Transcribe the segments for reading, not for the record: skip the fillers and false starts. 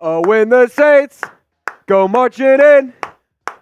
Oh, when the Saints go marching in.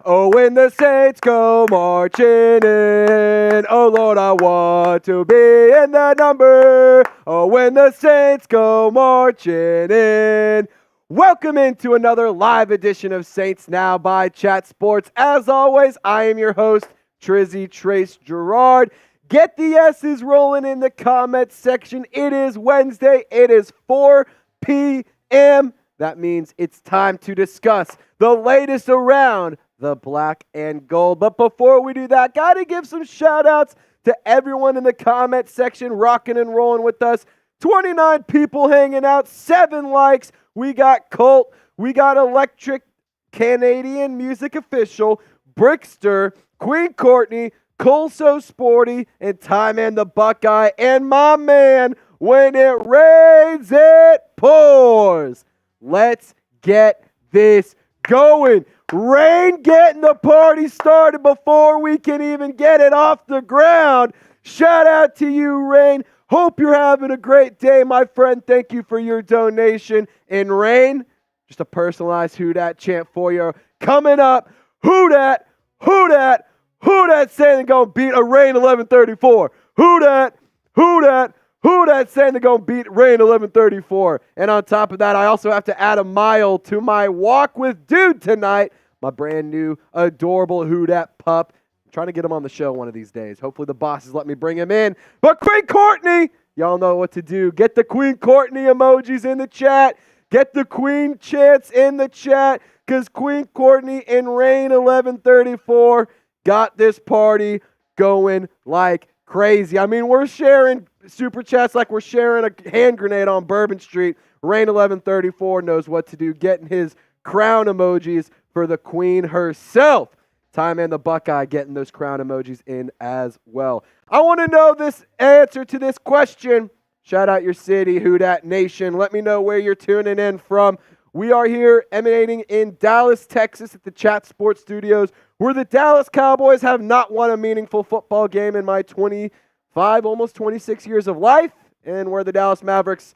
Oh, when the Saints go marching in. Oh, Lord, I want to be in that number. Oh, when the Saints go marching in. Welcome into another live edition of Saints Now by Chat Sports. As always, I am your host, Trizzy Trace Girouard. Get the S's rolling in the comments section. It is Wednesday. It is 4 p.m. That means it's time to discuss the latest around the black and gold. But before we do that, got to give some shout outs to everyone in the comment section rocking and rolling with us. 29 people hanging out, 7 likes. We got Colt, we got Electric, Canadian Music Official, Brickster, Queen Courtney, Cole So Sporty, and Tyrann the Buckeye. And my man, when it rains, it pours. Let's get this going. Rain getting the party started before we can even get it off the ground. Shout out to you, Rain. Hope you're having a great day, my friend. Thank you for your donation. And Rain, just a personalized Who Dat chant for you. Coming up, Who Dat, Who Dat, Who Dat saying they're going to beat a Rain 1134. Who Dat, Who Dat, Who Dat saying they're going to beat Rain 1134. And on top of that, I also have to add a mile to my walk with Dude tonight. My brand new, adorable Who Dat pup. I'm trying to get him on the show one of these days. Hopefully the bosses let me bring him in. But Queen Courtney, y'all know what to do. Get the Queen Courtney emojis in the chat. Get the Queen chants in the chat. Because Queen Courtney and Rain 1134 got this party going like crazy. I mean, we're sharing super chats like we're sharing a hand grenade on Bourbon Street. Rain 1134 knows what to do. Getting his crown emojis for the Queen herself. Tyrann the Buckeye getting those crown emojis in as well. I want to know this answer to this question. Shout out your city, Who Dat Nation. Let me know where you're tuning in from. We are here emanating in Dallas, Texas at the Chat Sports Studios, where the Dallas Cowboys have not won a meaningful football game in my 25, almost 26 years of life, and where the Dallas Mavericks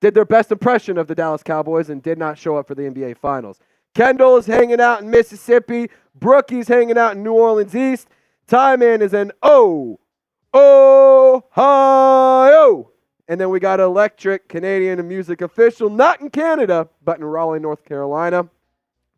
did their best impression of the Dallas Cowboys and did not show up for the NBA Finals. Kendall is hanging out in Mississippi. Brookie's hanging out in New Orleans East. Tyman is in Ohio. And then we got Electric, Canadian and Music Official, not in Canada, but in Raleigh, North Carolina.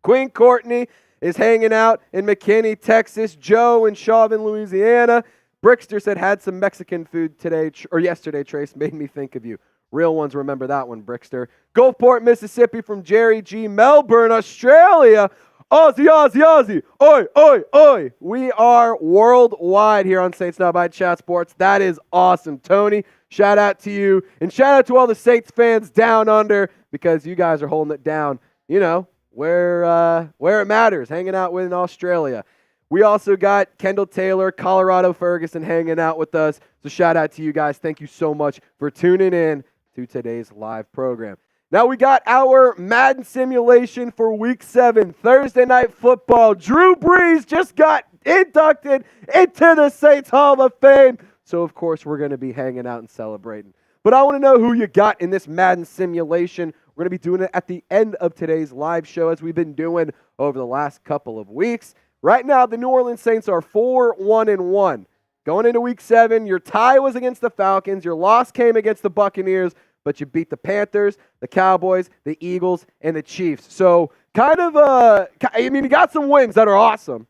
Queen Courtney is hanging out in McKinney, Texas. Joe in Chauvin, Louisiana. Brickster said had some Mexican food today or yesterday, Trace. Made me think of you. Real ones remember that one, Brickster. Gulfport, Mississippi from Jerry G. Melbourne, Australia. Aussie, Aussie, Aussie. Oi, oi, oi. We are worldwide here on Saints Now by Chat Sports. That is awesome. Tony, shout out to you. And shout out to all the Saints fans down under because you guys are holding it down, you know, where it matters, hanging out with in Australia. We also got Kendall Taylor, Colorado Ferguson hanging out with us. So shout out to you guys. Thank you so much for tuning in to today's live program. Now we got our Madden simulation for Week 7, Thursday Night Football. Drew Brees just got inducted into the Saints Hall of Fame. So, of course, we're going to be hanging out and celebrating. But I want to know who you got in this Madden simulation. We're going to be doing it at the end of today's live show as we've been doing over the last couple of weeks. Right now, the New Orleans Saints are 4-1-1. Going into Week 7, your tie was against the Falcons. Your loss came against the Buccaneers, but you beat the Panthers, the Cowboys, the Eagles, and the Chiefs. So you got some wins that are awesome,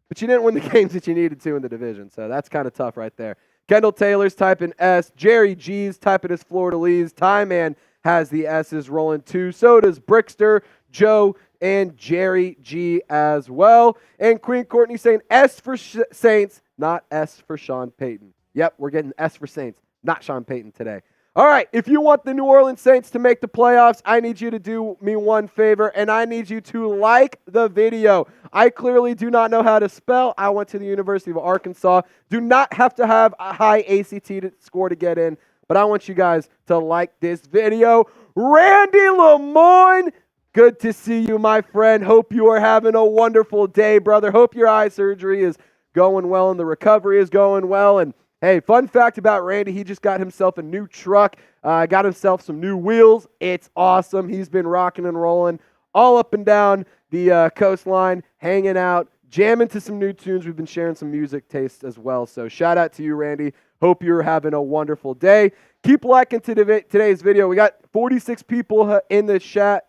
but you didn't win the games that you needed to in the division. So that's kind of tough right there. Kendall Taylor's typing S. Jerry G's typing his Fleur-de-Lis. Tyman has the S's rolling too. So does Brickster, Joe, and Jerry G as well. And Queen Courtney saying S for Saints, not S for Sean Payton. Yep, we're getting S for Saints, not Sean Payton today. All right, if you want the New Orleans Saints to make the playoffs, I need you to do me one favor, and I need you to like the video. I clearly do not know how to spell. I went to the University of Arkansas. Do not have to have a high ACT to score to get in, but I want you guys to like this video. Randy Lemoyne, good to see you, my friend. Hope you are having a wonderful day, brother. Hope your eye surgery is going well and the recovery is going well. And hey, fun fact about Randy, he just got himself a new truck. Got himself some new wheels. It's awesome. He's been rocking and rolling all up and down the coastline, hanging out, jamming to some new tunes. We've been sharing some music tastes as well. So shout out to you, Randy. Hope you're having a wonderful day. Keep liking to today's video. We got 46 people in the show.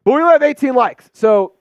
But we only have 18 likes. So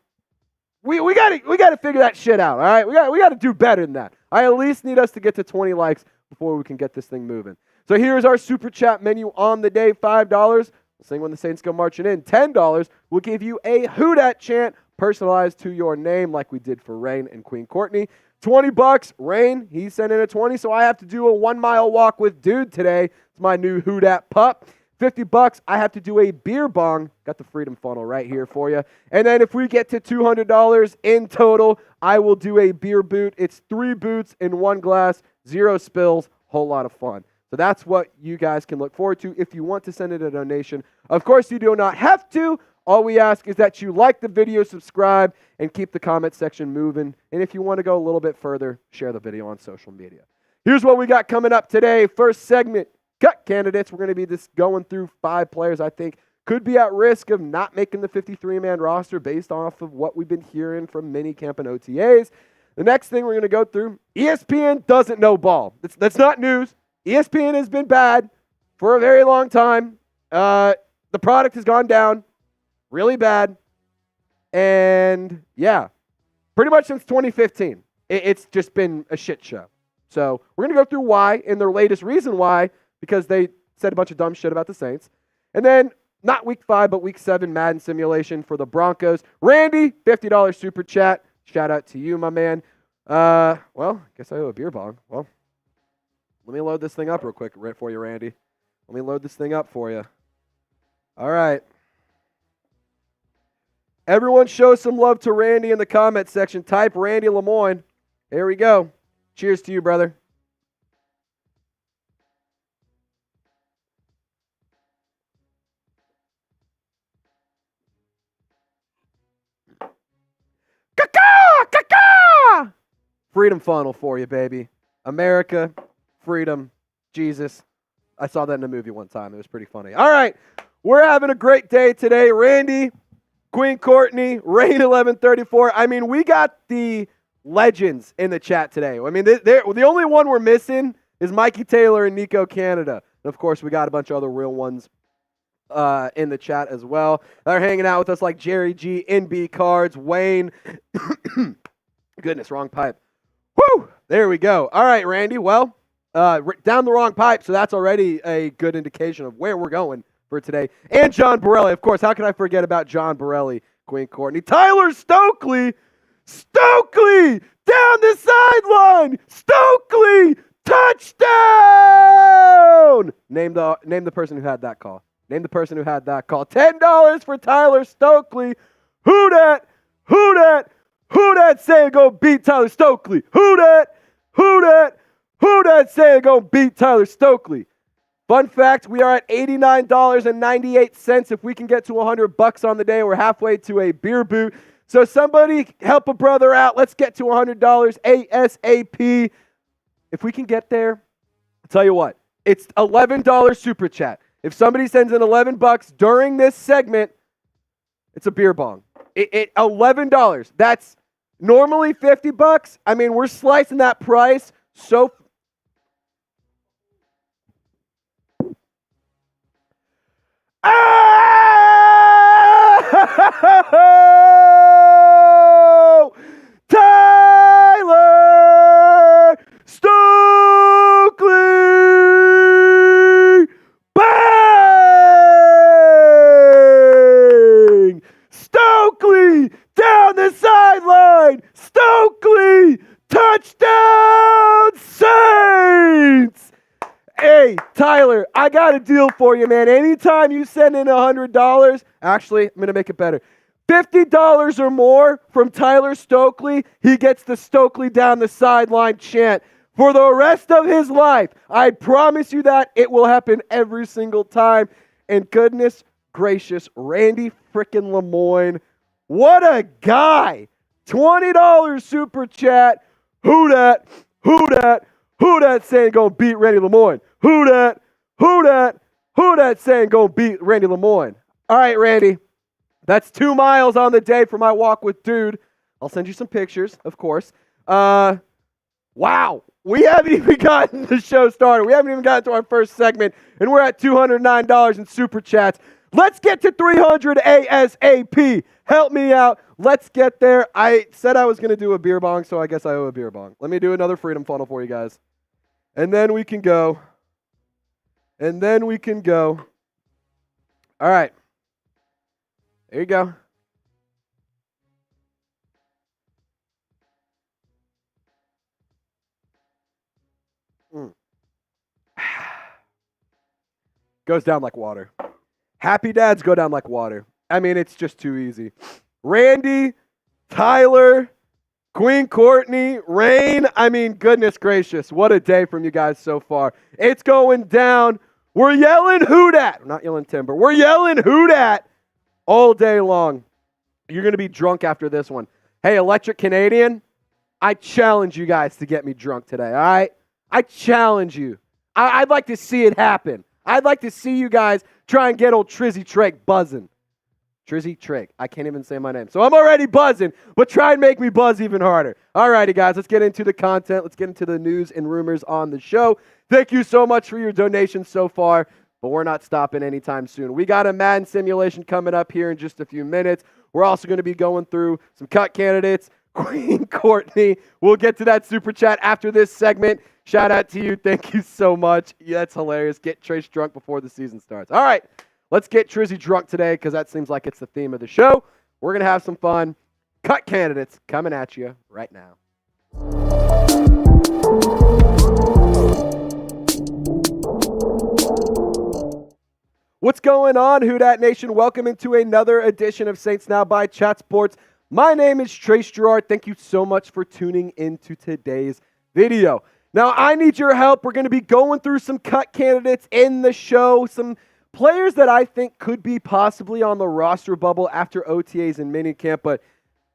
we got to figure that shit out, all right? We got to do better than that. I at least need us to get to 20 likes before we can get this thing moving. So here's our super chat menu on the day. $5, we'll sing when the Saints go marching in. $10, we'll give you a Who Dat chant personalized to your name like we did for Rain and Queen Courtney. $20, Rain, he sent in a 20, so I have to do a 1 mile walk with Dude today. It's my new Who Dat pup. $50, I have to do a beer bong. Got the Freedom Funnel right here for you. And then if we get to $200 in total, I will do a beer boot. It's 3 boots in 1 glass, 0 spills, whole lot of fun. So that's what you guys can look forward to if you want to send in a donation. Of course, you do not have to. All we ask is that you like the video, subscribe, and keep the comment section moving. And if you want to go a little bit further, share the video on social media. Here's what we got coming up today. First segment, cut candidates. We're going to be just going through 5 players I think could be at risk of not making the 53-man roster based off of what we've been hearing from minicamp and OTAs. The next thing we're going to go through, ESPN doesn't know ball. That's not news. ESPN has been bad for a very long time. The product has gone down really bad. And, yeah, pretty much since 2015, it's just been a shit show. So we're going to go through why and their latest reason why, because they said a bunch of dumb shit about the Saints. And then, not week 5, but week 7 Madden simulation for the Broncos. Randy, $50 super chat. Shout out to you, my man. Well, I guess I owe a beer bong. Well, let me load this thing up real quick for you, Randy. Let me load this thing up for you. All right. Everyone show some love to Randy in the comment section. Type Randy Lemoyne. There we go. Cheers to you, brother. Caca! Freedom Funnel for you, baby. America, freedom, Jesus. I saw that in a movie one time. It was pretty funny. All right. We're having a great day today. Randy, Queen Courtney, Rain 1134. I mean, we got the legends in the chat today. I mean, the only one we're missing is Mikey Taylor and Nico Canada. And, of course, we got a bunch of other real ones in the chat as well. They're hanging out with us like Jerry G, NB Cards, Wayne. Goodness, wrong pipe. Woo! There we go. All right, Randy. Well, down the wrong pipe, so that's already a good indication of where we're going for today. And John Borelli, of course. How can I forget about John Borelli, Queen Courtney? Tyler Stokely! Stokely! Down the sideline! Stokely! Touchdown! Name the person who had that call. Name the person who had that call. $10 for Tyler Stokely. Who dat? Who dat? Who dat say go beat Tyler Stokely? Who dat? Who dat? Who dat say go beat Tyler Stokely? Fun fact, we are at $89.98. If we can get to $100 on the day, we're halfway to a beer boot. So somebody help a brother out. Let's get to $100 ASAP. If we can get there, I'll tell you what, it's $11 super chat. If somebody sends in $11 during this segment, it's a beer bong. $11. That's normally $50. I mean, we're slicing that price so. Oh! Tyler Stokely! Bang! Stokely down the sideline! Stokely! Touchdown Saints! Hey, Tyler, I got a deal for you, man. Anytime you send in $100, actually, I'm going to make it better. $50 or more from Tyler Stokely, he gets the Stokely down the sideline chant for the rest of his life. I promise you that it will happen every single time. And goodness gracious, Randy frickin' Lemoyne, what a guy. $20 super chat. Who dat? Who dat? Who dat saying gonna beat Randy Lemoyne? Who dat? Who that saying gonna beat Randy Lemoyne? All right, Randy. That's 2 miles on the day for my walk with Dude. I'll send you some pictures, of course. Wow. We haven't even gotten the show started. We haven't even gotten to our first segment, and we're at $209 in Super Chats. Let's get to 300 ASAP. Help me out. Let's get there. I said I was going to do a beer bong, so I guess I owe a beer bong. Let me do another Freedom Funnel for you guys. And then we can go. All right. There you go. Goes down like water. Happy dads go down like water. I mean, it's just too easy. Randy, Tyler, Queen Courtney, Rain. I mean, goodness gracious. What a day from you guys so far. It's going down. We're yelling who dat. We're not yelling timber. We're yelling who dat all day long. You're going to be drunk after this one. Hey, Electric Canadian, I challenge you guys to get me drunk today, all right? I challenge you. I'd like to see it happen. I'd like to see you guys try and get old Trizzy Trace buzzing. Trizzy Trace. I can't even say my name. So I'm already buzzing, but try and make me buzz even harder. All righty, guys, let's get into the content. Let's get into the news and rumors on the show. Thank you so much for your donations so far, but we're not stopping anytime soon. We got a Madden simulation coming up here in just a few minutes. We're also going to be going through some cut candidates. Queen Courtney. We'll get to that super chat after this segment. Shout out to you. Thank you so much. Yeah, that's hilarious. Get Trace drunk before the season starts. All right, let's get Trizzy drunk today because that seems like it's the theme of the show. We're going to have some fun. Cut candidates coming at you right now. What's going on, Who Dat Nation? Welcome into another edition of Saints Now by Chat Sports. My name is Trace Girouard. Thank you so much for tuning into today's video. Now, I need your help. We're going to be going through some cut candidates in the show, some players that I think could be possibly on the roster bubble after OTAs and minicamp, but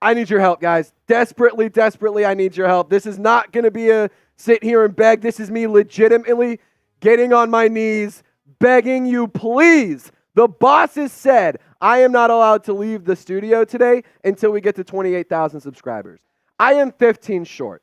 I need your help, guys. Desperately, I need your help. This is not going to be a sit here and beg. This is me legitimately getting on my knees, begging you, please. The bosses said I am not allowed to leave the studio today until we get to 28,000 subscribers. I am 15 short.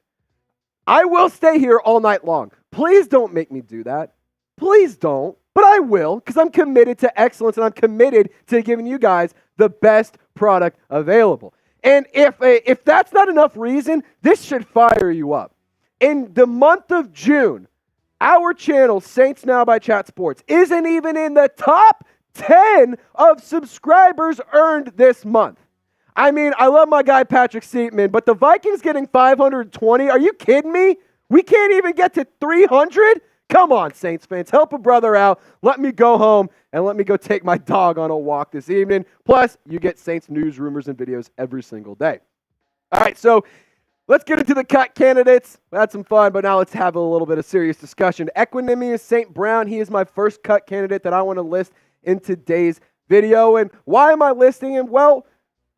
I will stay here all night long. Please don't make me do that. Please don't. But I will, because I'm committed to excellence and I'm committed to giving you guys the best product available. And if that's not enough reason, this should fire you up. In the month of June, our channel, Saints Now by Chat Sports, isn't even in the top 10 of subscribers earned this month. I mean, I love my guy Patrick Seatman, but the Vikings getting 520, are you kidding me? We can't even get to 300? Come on, Saints fans, help a brother out. Let me go home and let me go take my dog on a walk this evening. Plus, you get Saints news, rumors, and videos every single day. All right, so let's get into the cut candidates. We had some fun, but now let's have a little bit of serious discussion. Equanimeous St. Brown, he is my first cut candidate that I want to list in today's video. And why am I listing him? Well,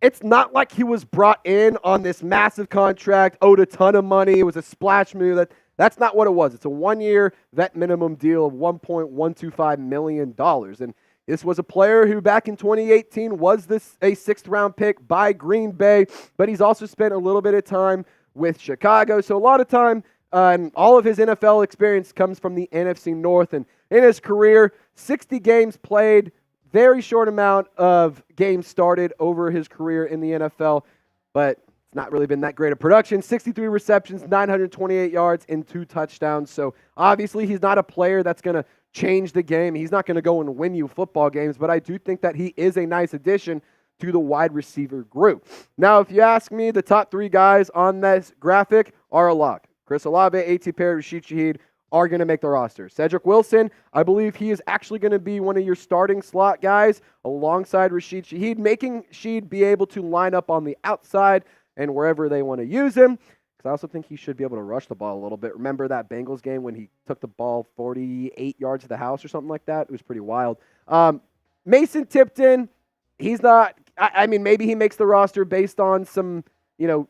it's not like he was brought in on this massive contract, owed a ton of money. It was a splash move. That's not what it was. It's a one-year vet minimum deal of $1.125 million. And this was a player who back in 2018 was a sixth-round pick by Green Bay, but he's also spent a little bit of time with Chicago. So a lot of time and all of his NFL experience comes from the NFC North. And in his career, 60 games played, very short amount of games started over his career in the NFL, but it's not really been that great of production. 63 receptions, 928 yards, and 2 touchdowns. So obviously he's not a player that's going to change the game. He's not going to go and win you football games, but I do think that he is a nice addition to the wide receiver group. Now, if you ask me, the top 3 guys on this graphic are a lock. Chris Olave, A.T. Perry, Rashid Shaheed are going to make the roster. Cedric Wilson, I believe he is actually going to be one of your starting slot guys alongside Rashid Shaheed, making Shaheed be able to line up on the outside and wherever they want to use him. Because I also think he should be able to rush the ball a little bit. Remember that Bengals game when he took the ball 48 yards to the house or something like that? It was pretty wild. Mason Tipton, he's not, I mean, maybe he makes the roster based on some, the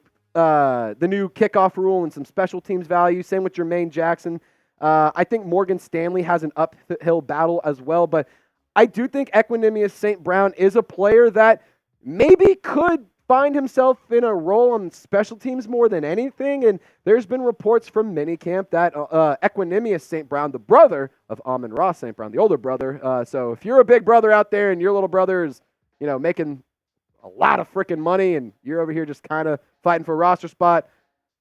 new kickoff rule and some special teams value. Same with Jermaine Jackson. I think Morgan Stanley has an uphill battle as well, but I do think Equanimeous St. Brown is a player that maybe could find himself in a role on special teams more than anything. And there's been reports from minicamp that Equanimeous St. Brown, the brother of Amon-Ra St. Brown, the older brother. So if you're a big brother out there and your little brother is, making a lot of freaking money and you're over here just kind of fighting for a roster spot,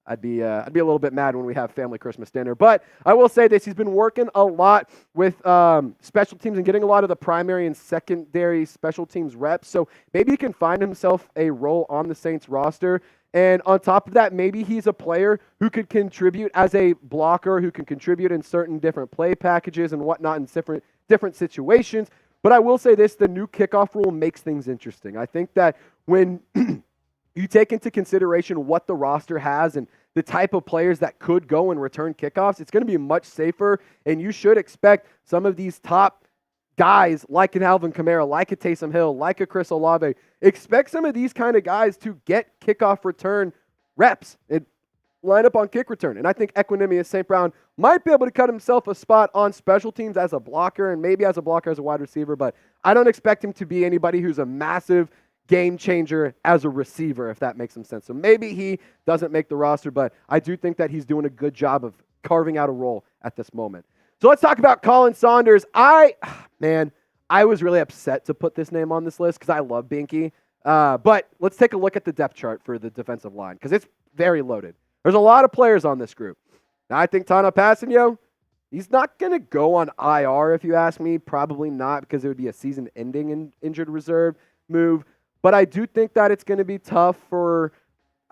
I'd be a little bit mad when we have family Christmas dinner. But I will say this, he's been working a lot with special teams and getting a lot of the primary and secondary special teams reps. So maybe he can find himself a role on the Saints roster. And on top of that, maybe he's a player who could contribute as a blocker, who can contribute in certain different play packages and whatnot in different situations. But I will say this, the new kickoff rule makes things interesting. I think that when you take into consideration what the roster has and the type of players that could go and return kickoffs, it's going to be much safer, and you should expect some of these top guys like an Alvin Kamara, like a Taysom Hill, like a Chris Olave, expect some of these kind of guys to get kickoff return reps and line up on kick return. And I think Equanimeous St. Brown might be able to cut himself a spot on special teams as a blocker and maybe as a blocker as a wide receiver, but I don't expect him to be anybody who's a massive game changer as a receiver, if that makes some sense. So maybe he doesn't make the roster, but I do think that he's doing a good job of carving out a role at this moment. So let's talk about Khalen Saunders. I was really upset to put this name on this list because I love Binky. But let's take a look at the depth chart for the defensive line because it's very loaded. There's a lot of players on this group. Now, I think Tana Passanio, he's not going to go on IR if you ask me. Probably not because it would be a season-ending injured reserve move. But I do think that it's going to be tough for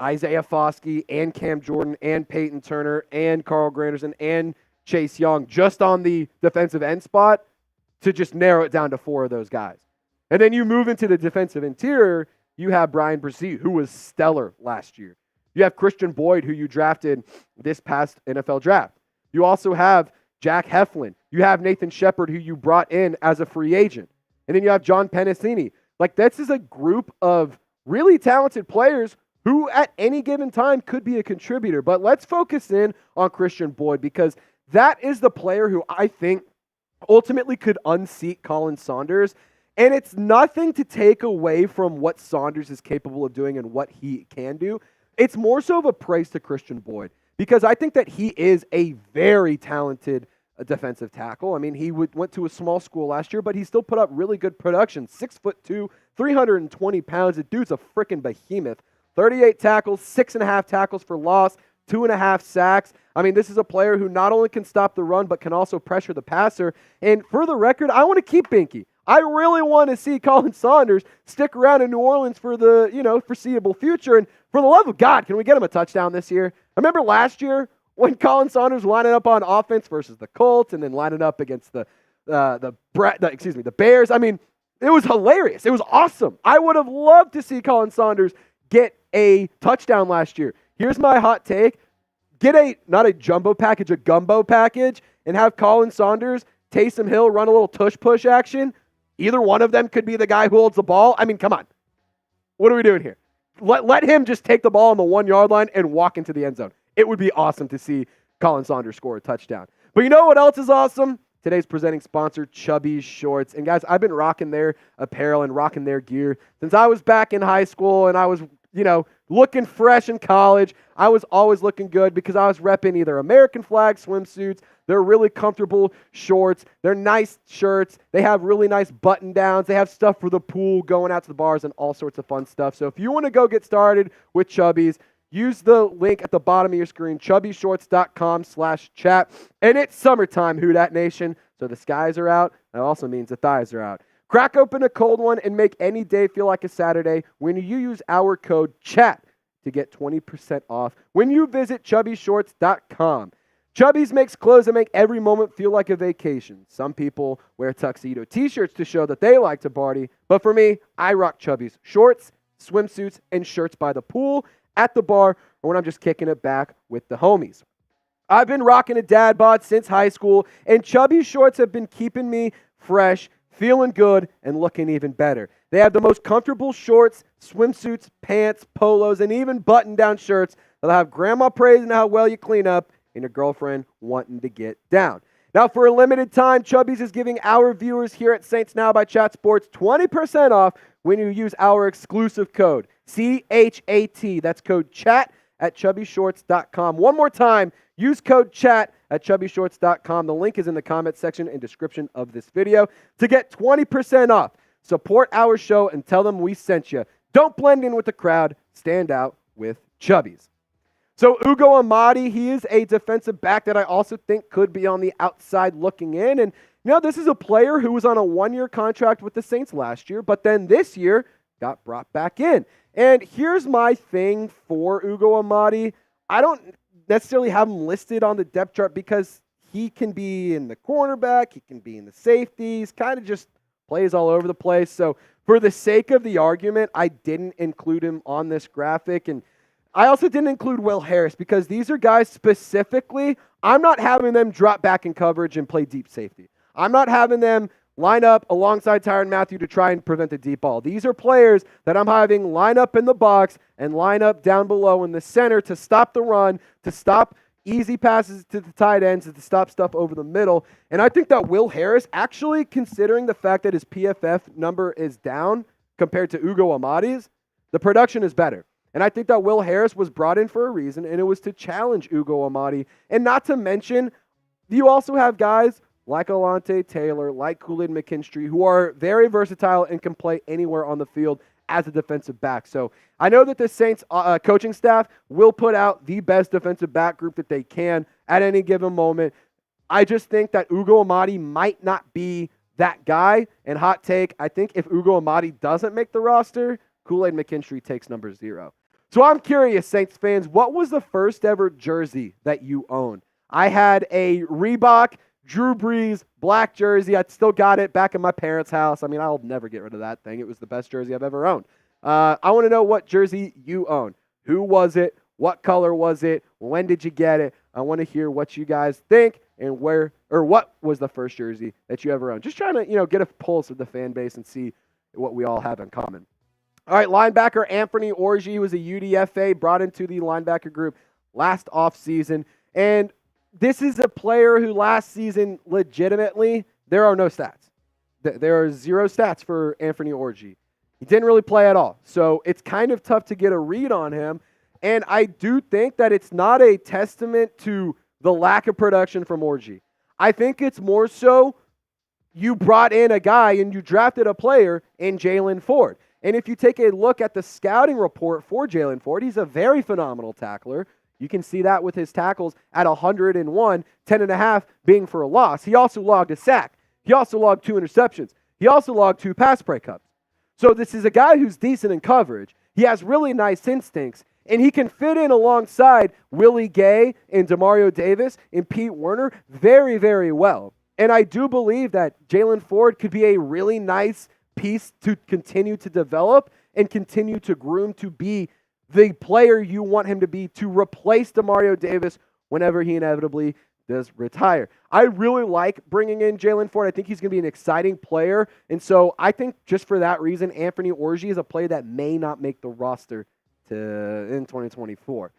Isaiah Foskey and Cam Jordan and Peyton Turner and Carl Granderson and Chase Young just on the defensive end spot to just narrow it down to 4 of those guys. And then you move into the defensive interior, you have Brian Brzee, who was stellar last year. You have Christian Boyd, who you drafted this past NFL draft. You also have Jack Heflin. You have Nathan Shepard, who you brought in as a free agent. And then you have John Pennicini. Like, this is a group of really talented players who at any given time could be a contributor. But let's focus in on Christian Boyd because that is the player who I think ultimately could unseat Khalen Saunders. And it's nothing to take away from what Saunders is capable of doing and what he can do. It's more so of a praise to Christian Boyd because I think that he is a very talented defensive tackle. I mean, he went to a small school last year, but he still put up really good production. 6'2", 320 pounds. The dude's a freaking behemoth. 38 tackles, 6.5 tackles for loss, 2.5 sacks. I mean, this is a player who not only can stop the run, but can also pressure the passer. And for the record, I want to keep Binky. I really want to see Khalen Saunders stick around in New Orleans for the, foreseeable future. And for the love of God, can we get him a touchdown this year? I remember last year when Khalen Saunders lining up on offense versus the Colts and then lining up against the Bears. I mean, it was hilarious. It was awesome. I would have loved to see Khalen Saunders get a touchdown last year. Here's my hot take. Get not a jumbo package, a gumbo package, and have Khalen Saunders, Taysom Hill run a little tush-push action. Either one of them could be the guy who holds the ball. I mean, come on. What are we doing here? Let him just take the ball on the 1-yard line and walk into the end zone. It would be awesome to see Khalen Saunders score a touchdown. But you know what else is awesome? Today's presenting sponsor, Chubbies Shorts. And guys, I've been rocking their apparel and rocking their gear since I was back in high school and I was, looking fresh in college. I was always looking good because I was repping either American flag swimsuits. They're really comfortable shorts. They're nice shirts. They have really nice button downs. They have stuff for the pool, going out to the bars, and all sorts of fun stuff. So if you want to go get started with Chubbies, use the link at the bottom of your screen, chubbyshorts.com/chat. And it's summertime, Who Dat Nation. So the skies are out. That also means the thighs are out. Crack open a cold one and make any day feel like a Saturday when you use our code CHAT to get 20% off when you visit chubbyshorts.com. Chubbies makes clothes that make every moment feel like a vacation. Some people wear tuxedo t-shirts to show that they like to party, but for me, I rock Chubbies shorts, swimsuits, and shirts by the pool, at the bar, or when I'm just kicking it back with the homies. I've been rocking a dad bod since high school, and Chubbies shorts have been keeping me fresh, feeling good, and looking even better. They have the most comfortable shorts, swimsuits, pants, polos, and even button-down shirts that'll have grandma praising how well you clean up and your girlfriend wanting to get down. Now, for a limited time, Chubbies is giving our viewers here at Saints Now by Chat Sports 20% off when you use our exclusive code, CHAT. That's code CHAT at chubbyshorts.com. One more time, use code CHAT at chubbyshorts.com. The link is in the comment section and description of this video to get 20% off. Support our show and tell them we sent you. Don't blend in with the crowd. Stand out with Chubbies. So Ugo Amad, he is a defensive back that I also think could be on the outside looking in. And, this is a player who was on a one-year contract with the Saints last year, but then this year got brought back in. And here's my thing for Ugo Amad. I don't necessarily have him listed on the depth chart because he can be in the cornerback, he can be in the safeties, kind of just plays all over the place. So for the sake of the argument, I didn't include him on this graphic. And I also didn't include Will Harris because these are guys specifically, I'm not having them drop back in coverage and play deep safety. I'm not having them line up alongside Tyrann Mathieu to try and prevent the deep ball. These are players that I'm having line up in the box and line up down below in the center to stop the run, to stop easy passes to the tight ends, and to stop stuff over the middle. And I think that Will Harris, actually considering the fact that his PFF number is down compared to Ugo Amad's, the production is better. And I think that Will Harris was brought in for a reason, and it was to challenge Ugo Amad. And not to mention, you also have guys like Alontae Taylor, like Kool-Aid McKinstry, who are very versatile and can play anywhere on the field as a defensive back. So I know that the Saints coaching staff will put out the best defensive back group that they can at any given moment. I just think that Ugo Amad might not be that guy. And hot take, I think if Ugo Amad doesn't make the roster, Kool-Aid McKinstry takes number 0. So I'm curious, Saints fans, what was the first ever jersey that you owned? I had a Reebok Drew Brees black jersey. I still got it back in my parents' house. I mean, I'll never get rid of that thing. It was the best jersey I've ever owned. I want to know what jersey you own. Who was it? What color was it? When did you get it? I want to hear what you guys think and where or what was the first jersey that you ever owned. Just trying to, get a pulse of the fan base and see what we all have in common. All right, linebacker Anfernee Orji was a UDFA brought into the linebacker group last offseason. And this is a player who last season, legitimately, there are no stats. There are 0 stats for Anfernee Orji. He didn't really play at all. So it's kind of tough to get a read on him. And I do think that it's not a testament to the lack of production from Orji. I think it's more so you brought in a guy and you drafted a player in Jaylan Ford. And if you take a look at the scouting report for Jaylan Ford, he's a very phenomenal tackler. You can see that with his tackles at 101, 10.5 being for a loss. He also logged a sack. He also logged 2 interceptions. He also logged 2 pass breakups. So this is a guy who's decent in coverage. He has really nice instincts, and he can fit in alongside Willie Gay and Demario Davis and Pete Werner very, very well. And I do believe that Jaylan Ford could be a really nice piece to continue to develop and continue to groom to be the player you want him to be to replace Demario Davis whenever he inevitably does retire. I really like bringing in Jaylan Ford. I think he's going to be an exciting player. And so I think just for that reason, Anfernee Orji is a player that may not make the roster in 2024.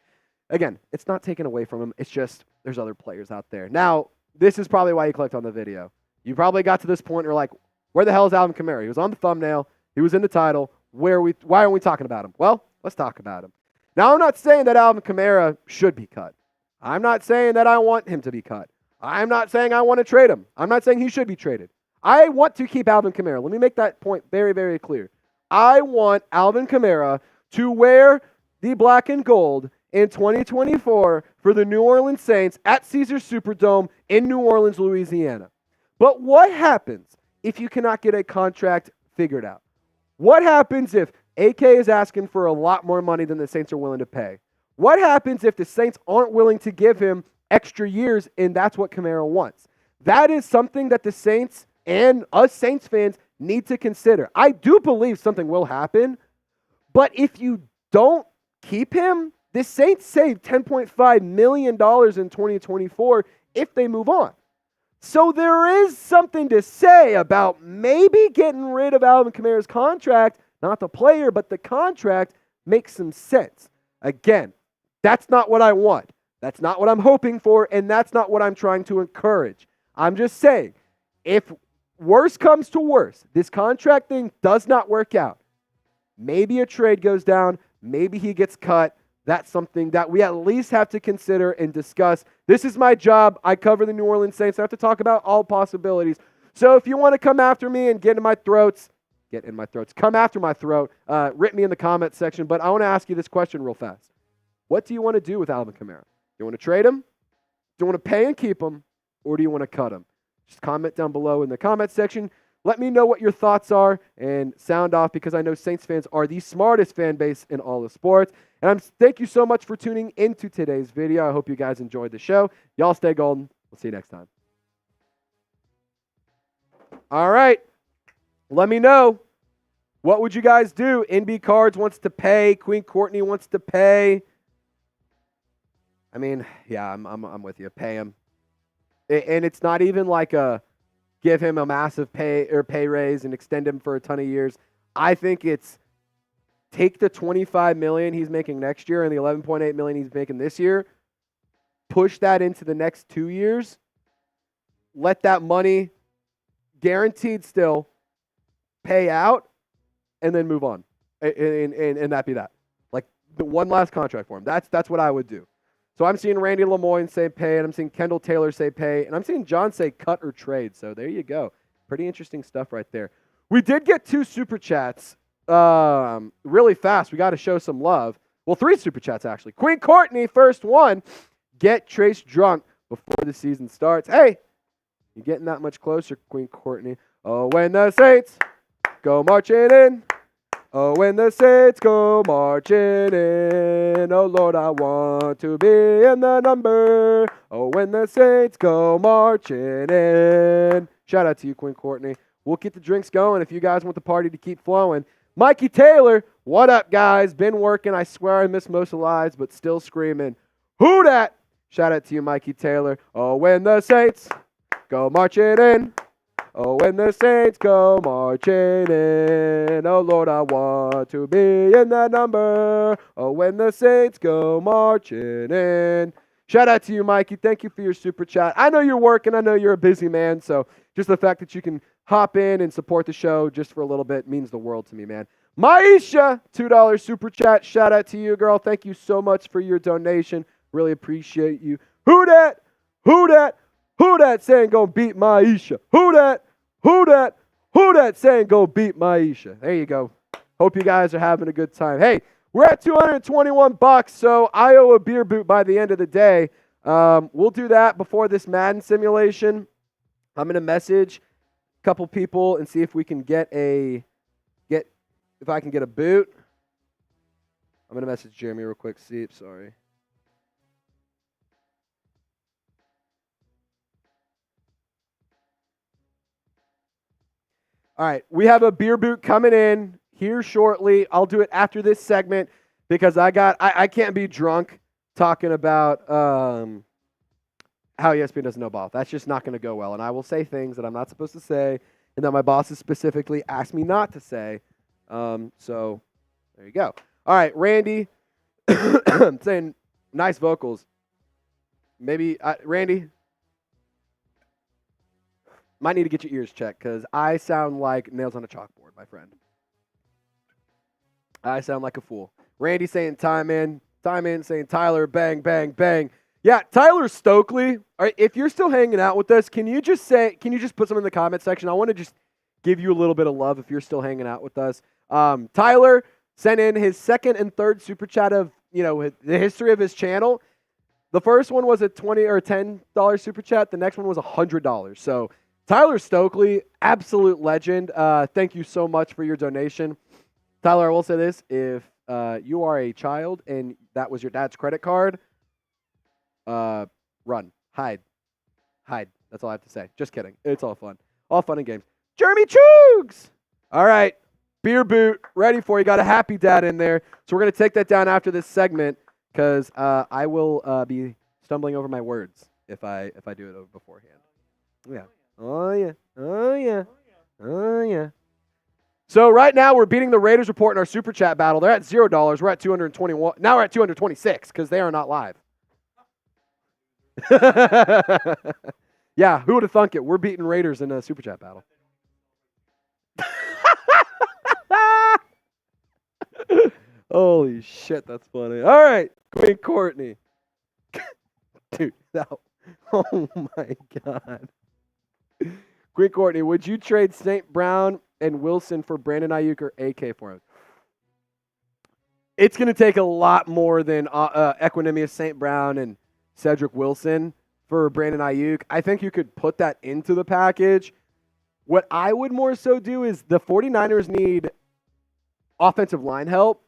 Again, it's not taken away from him. It's just there's other players out there. Now, this is probably why you clicked on the video. You probably got to this point and you're like, where the hell is Alvin Kamara? He was on the thumbnail. He was in the title. Why aren't we talking about him? Well, let's talk about him. Now, I'm not saying that Alvin Kamara should be cut. I'm not saying that I want him to be cut. I'm not saying I want to trade him. I'm not saying he should be traded. I want to keep Alvin Kamara. Let me make that point very, very clear. I want Alvin Kamara to wear the black and gold in 2024 for the New Orleans Saints at Caesars Superdome in New Orleans, Louisiana. But what happens if you cannot get a contract figured out? What happens if AK is asking for a lot more money than the Saints are willing to pay? What happens if the Saints aren't willing to give him extra years and that's what Kamara wants? That is something that the Saints and us Saints fans need to consider. I do believe something will happen, but if you don't keep him, the Saints save $10.5 million in 2024 if they move on. So there is something to say about maybe getting rid of Alvin Kamara's contract, not the player, but the contract makes some sense. Again, that's not what I want. That's not what I'm hoping for, and that's not what I'm trying to encourage. I'm just saying, if worse comes to worse, this contract thing does not work out, maybe a trade goes down, maybe he gets cut. That's something that we at least have to consider and discuss. This is my job. I cover the New Orleans Saints. I have to talk about all possibilities. So if you want to come after me and get in my throats, come after my throat, rip me in the comments section. But I want to ask you this question real fast. What do you want to do with Alvin Kamara? Do you want to trade him? Do you want to pay and keep him? Or do you want to cut him? Just comment down below in the comment section. Let me know what your thoughts are and sound off, because I know Saints fans are the smartest fan base in all of sports. And thank you so much for tuning into today's video. I hope you guys enjoyed the show. Y'all stay golden. We'll see you next time. All right. Let me know. What would you guys do? NB Cards wants to pay. Queen Courtney wants to pay. I mean, yeah, I'm with you. Pay him. And it's not even like a give him a massive pay raise and extend him for a ton of years. I think it's take the $25 million he's making next year and the $11.8 million he's making this year, push that into the next 2 years, let that money guaranteed still pay out, and then move on. And that be that. Like the one last contract for him. That's what I would do. So I'm seeing Randy Lemoyne say pay, and I'm seeing Kendall Taylor say pay, and I'm seeing John say cut or trade. So there you go. Pretty interesting stuff right there. We did get 2 super chats really fast. We got to show some love. Well, 3 super chats, actually. Queen Courtney, first one. Get Trace drunk before the season starts. Hey, you're getting that much closer, Queen Courtney. Oh, when the Saints go marching in. Oh, when the Saints go marching in, oh, Lord, I want to be in the number. Oh, when the Saints go marching in. Shout out to you, Queen Courtney. We'll get the drinks going if you guys want the party to keep flowing. Mikey Taylor, what up, guys? Been working. I swear I missed most of the lives, but still screaming. Who dat? Shout out to you, Mikey Taylor. Oh, when the Saints go marching in. Oh, when the Saints go marching in, oh, Lord, I want to be in that number. Oh, when the Saints go marching in. Shout out to you, Mikey. Thank you for your super chat. I know you're working. I know you're a busy man, so just the fact that you can hop in and support the show just for a little bit means the world to me, man. Maisha, $2 super chat. Shout out to you, girl. Thank you so much for your donation. Really appreciate you. Who dat? Who dat? Who dat saying go beat Maisha? Who dat? Who dat? Who dat saying go beat Maisha? There you go. Hope you guys are having a good time. Hey, we're at $221, so I owe a beer boot by the end of the day. We'll do that before this Madden simulation. I'm going to message a couple people and see if we can if I can get a boot. I'm going to message Jeremy real quick. Sorry. All right, we have a beer boot coming in here shortly. I'll do it after this segment because I can't be drunk talking about how ESPN doesn't know ball. That's just not going to go well. And I will say things that I'm not supposed to say and that my bosses specifically asked me not to say. So there you go. All right, Randy saying nice vocals. Maybe, Randy, might need to get your ears checked because I sound like nails on a chalkboard, my friend. I sound like a fool. Randy saying time in saying Tyler, bang, bang, bang. Yeah, Tyler Stokely, all right, if you're still hanging out with us, can you just put some in the comment section? I want to just give you a little bit of love if you're still hanging out with us. Tyler sent in his second and third super chat of, the history of his channel. The first one was a $20 or $10 super chat. The next one was $100. So Tyler Stokely, absolute legend. Thank you so much for your donation. Tyler, I will say this. If you are a child and that was your dad's credit card, run. Hide. That's all I have to say. Just kidding. It's all fun. All fun and games. Jeremy Choogs! All right. Beer boot. Ready for you. Got a happy dad in there. So we're going to take that down after this segment because I will be stumbling over my words if I do it beforehand. Yeah. Oh, yeah. Oh, yeah. Oh, yeah. So right now we're beating the Raiders report in our super chat battle. They're at $0. We're at 221. Now we're at 226 because they are not live. Yeah, who would have thunk it? We're beating Raiders in a Super Chat battle. Holy shit, that's funny. All right, Queen Courtney. Dude, oh my God. Queen Courtney, would you trade St. Brown and Wilson for Brandon Aiyuk or AK for him? It's going to take a lot more than Equanimeous St. Brown and Cedric Wilson for Brandon Aiyuk. I think you could put that into the package. What I would more so do is the 49ers need offensive line help.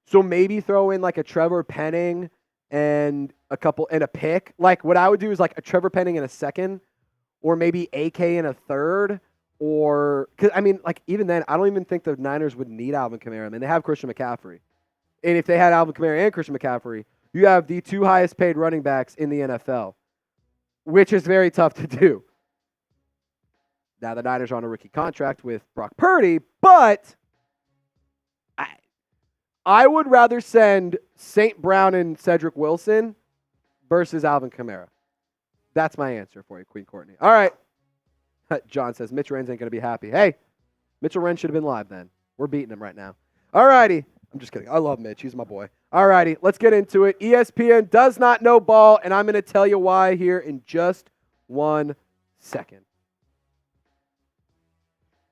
So maybe throw in like a Trevor Penning and a pick. Like what I would do is like a Trevor Penning in a second, or maybe AK in a third, or because I mean, like even then, I don't even think the Niners would need Alvin Kamara. I mean, they have Christian McCaffrey, and if they had Alvin Kamara and Christian McCaffrey, you have the two highest paid running backs in the NFL, which is very tough to do. Now the Niners are on a rookie contract with Brock Purdy, but I would rather send St. Brown and Cedric Wilson versus Alvin Kamara. That's my answer for you, Queen Courtney. All right. John says Mitch Renz ain't going to be happy. Hey, Mitchell Renz should have been live then. We're beating him right now. All righty. I'm just kidding. I love Mitch. He's my boy. All righty. Let's get into it. ESPN does not know ball, and I'm going to tell you why here in just 1 second.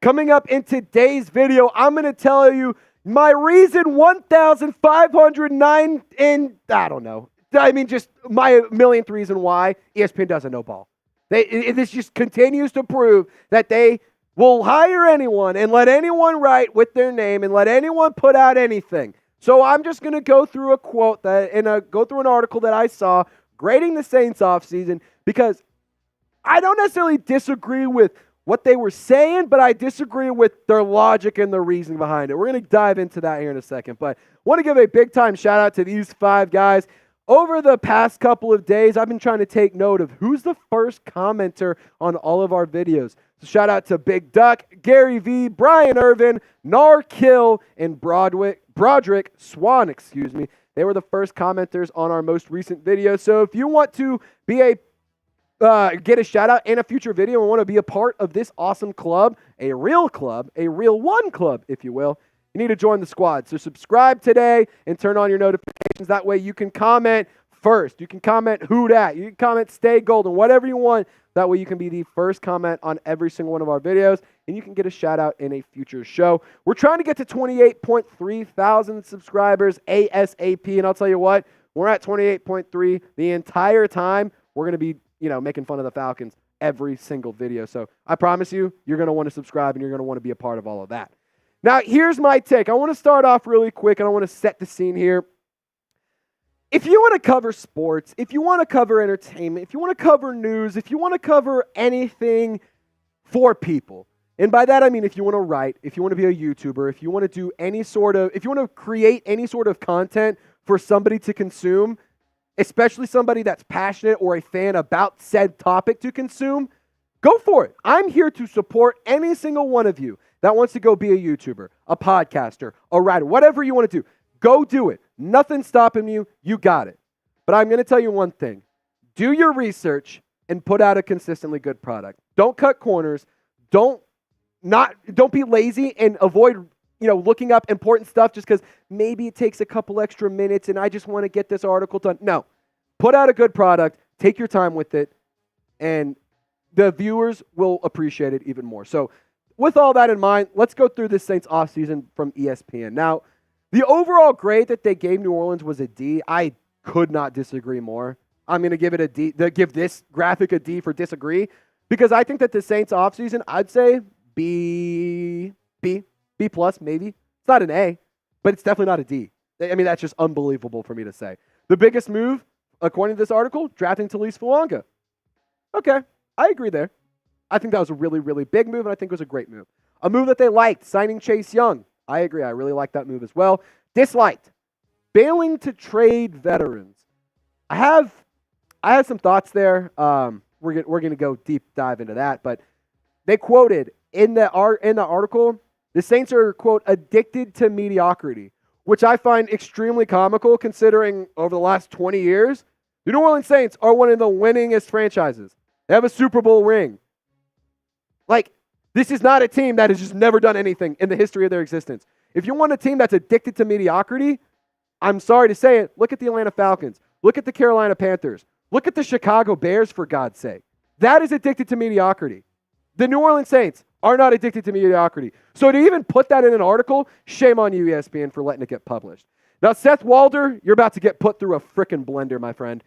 Coming up in today's video, I'm going to tell you my reason 1,509 and I don't know. I mean, just my millionth reason why ESPN doesn't know ball. This just continues to prove that they will hire anyone and let anyone write with their name and let anyone put out anything. So I'm just going to go through a quote go through an article that I saw grading the Saints offseason, because I don't necessarily disagree with what they were saying, but I disagree with their logic and the reasoning behind it. We're going to dive into that here in a second, but want to give a big-time shout-out to these 5 guys. Over the past couple of days, I've been trying to take note of who's the first commenter on all of our videos. So shout-out to Big Duck, Gary V, Brian Irvin, Narkill, and Broderick Swan, They were the first commenters on our most recent video. So if you want to be get a shout out in a future video and want to be a part of this awesome club, a real one club, if you will, you need to join the squad. So subscribe today and turn on your notifications. That way you can comment first. You can comment who dat. You can comment stay golden, whatever you want. That way you can be the first comment on every single one of our videos, and you can get a shout out in a future show. We're trying to get to 28.3 thousand subscribers ASAP, and I'll tell you what, we're at 28.3 the entire time. We're going to be making fun of the Falcons every single video. So I promise you, you're going to want to subscribe and you're going to want to be a part of all of that. Now, here's my take. I want to start off really quick and I want to set the scene here. If you want to cover sports, if you want to cover entertainment, if you want to cover news, if you want to cover anything for people, and by that I mean if you want to write, if you want to be a YouTuber, if you want to do if you want to create any sort of content for somebody to consume, especially somebody that's passionate or a fan about said topic to consume, go for it. I'm here to support any single one of you that wants to go be a YouTuber, a podcaster, a writer, whatever you want to do. Go do it. Nothing's stopping you. You got it. But I'm going to tell you one thing. Do your research and put out a consistently good product. Don't cut corners. Don't be lazy and avoid looking up important stuff just because maybe it takes a couple extra minutes and I just want to get this article done. No. Put out a good product. Take your time with it. And the viewers will appreciate it even more. So with all that in mind, let's go through this Saints offseason from ESPN. Now, the overall grade that they gave New Orleans was a D. I could not disagree more. I'm going to give it a D. Give this graphic a D for disagree, because I think that the Saints offseason, I'd say B plus maybe. It's not an A, but it's definitely not a D. I mean, that's just unbelievable for me to say. The biggest move, according to this article, drafting Talise Fuanga. Okay, I agree there. I think that was a really, really big move, and I think it was a great move. A move that they liked, signing Chase Young. I agree. I really like that move as well. Disliked, failing to trade veterans. I have some thoughts there. We're going to go deep dive into that, but they quoted in the article, the Saints are, quote, addicted to mediocrity, which I find extremely comical considering over the last 20 years, The New Orleans Saints are one of the winningest franchises. They have a Super Bowl ring. Like, this is not a team that has just never done anything in the history of their existence. If you want a team that's addicted to mediocrity, I'm sorry to say it, look at the Atlanta Falcons. Look at the Carolina Panthers. Look at the Chicago Bears, for God's sake. That is addicted to mediocrity. The New Orleans Saints are not addicted to mediocrity. So to even put that in an article, shame on you, ESPN, for letting it get published. Now, Seth Walder, you're about to get put through a frickin' blender, my friend.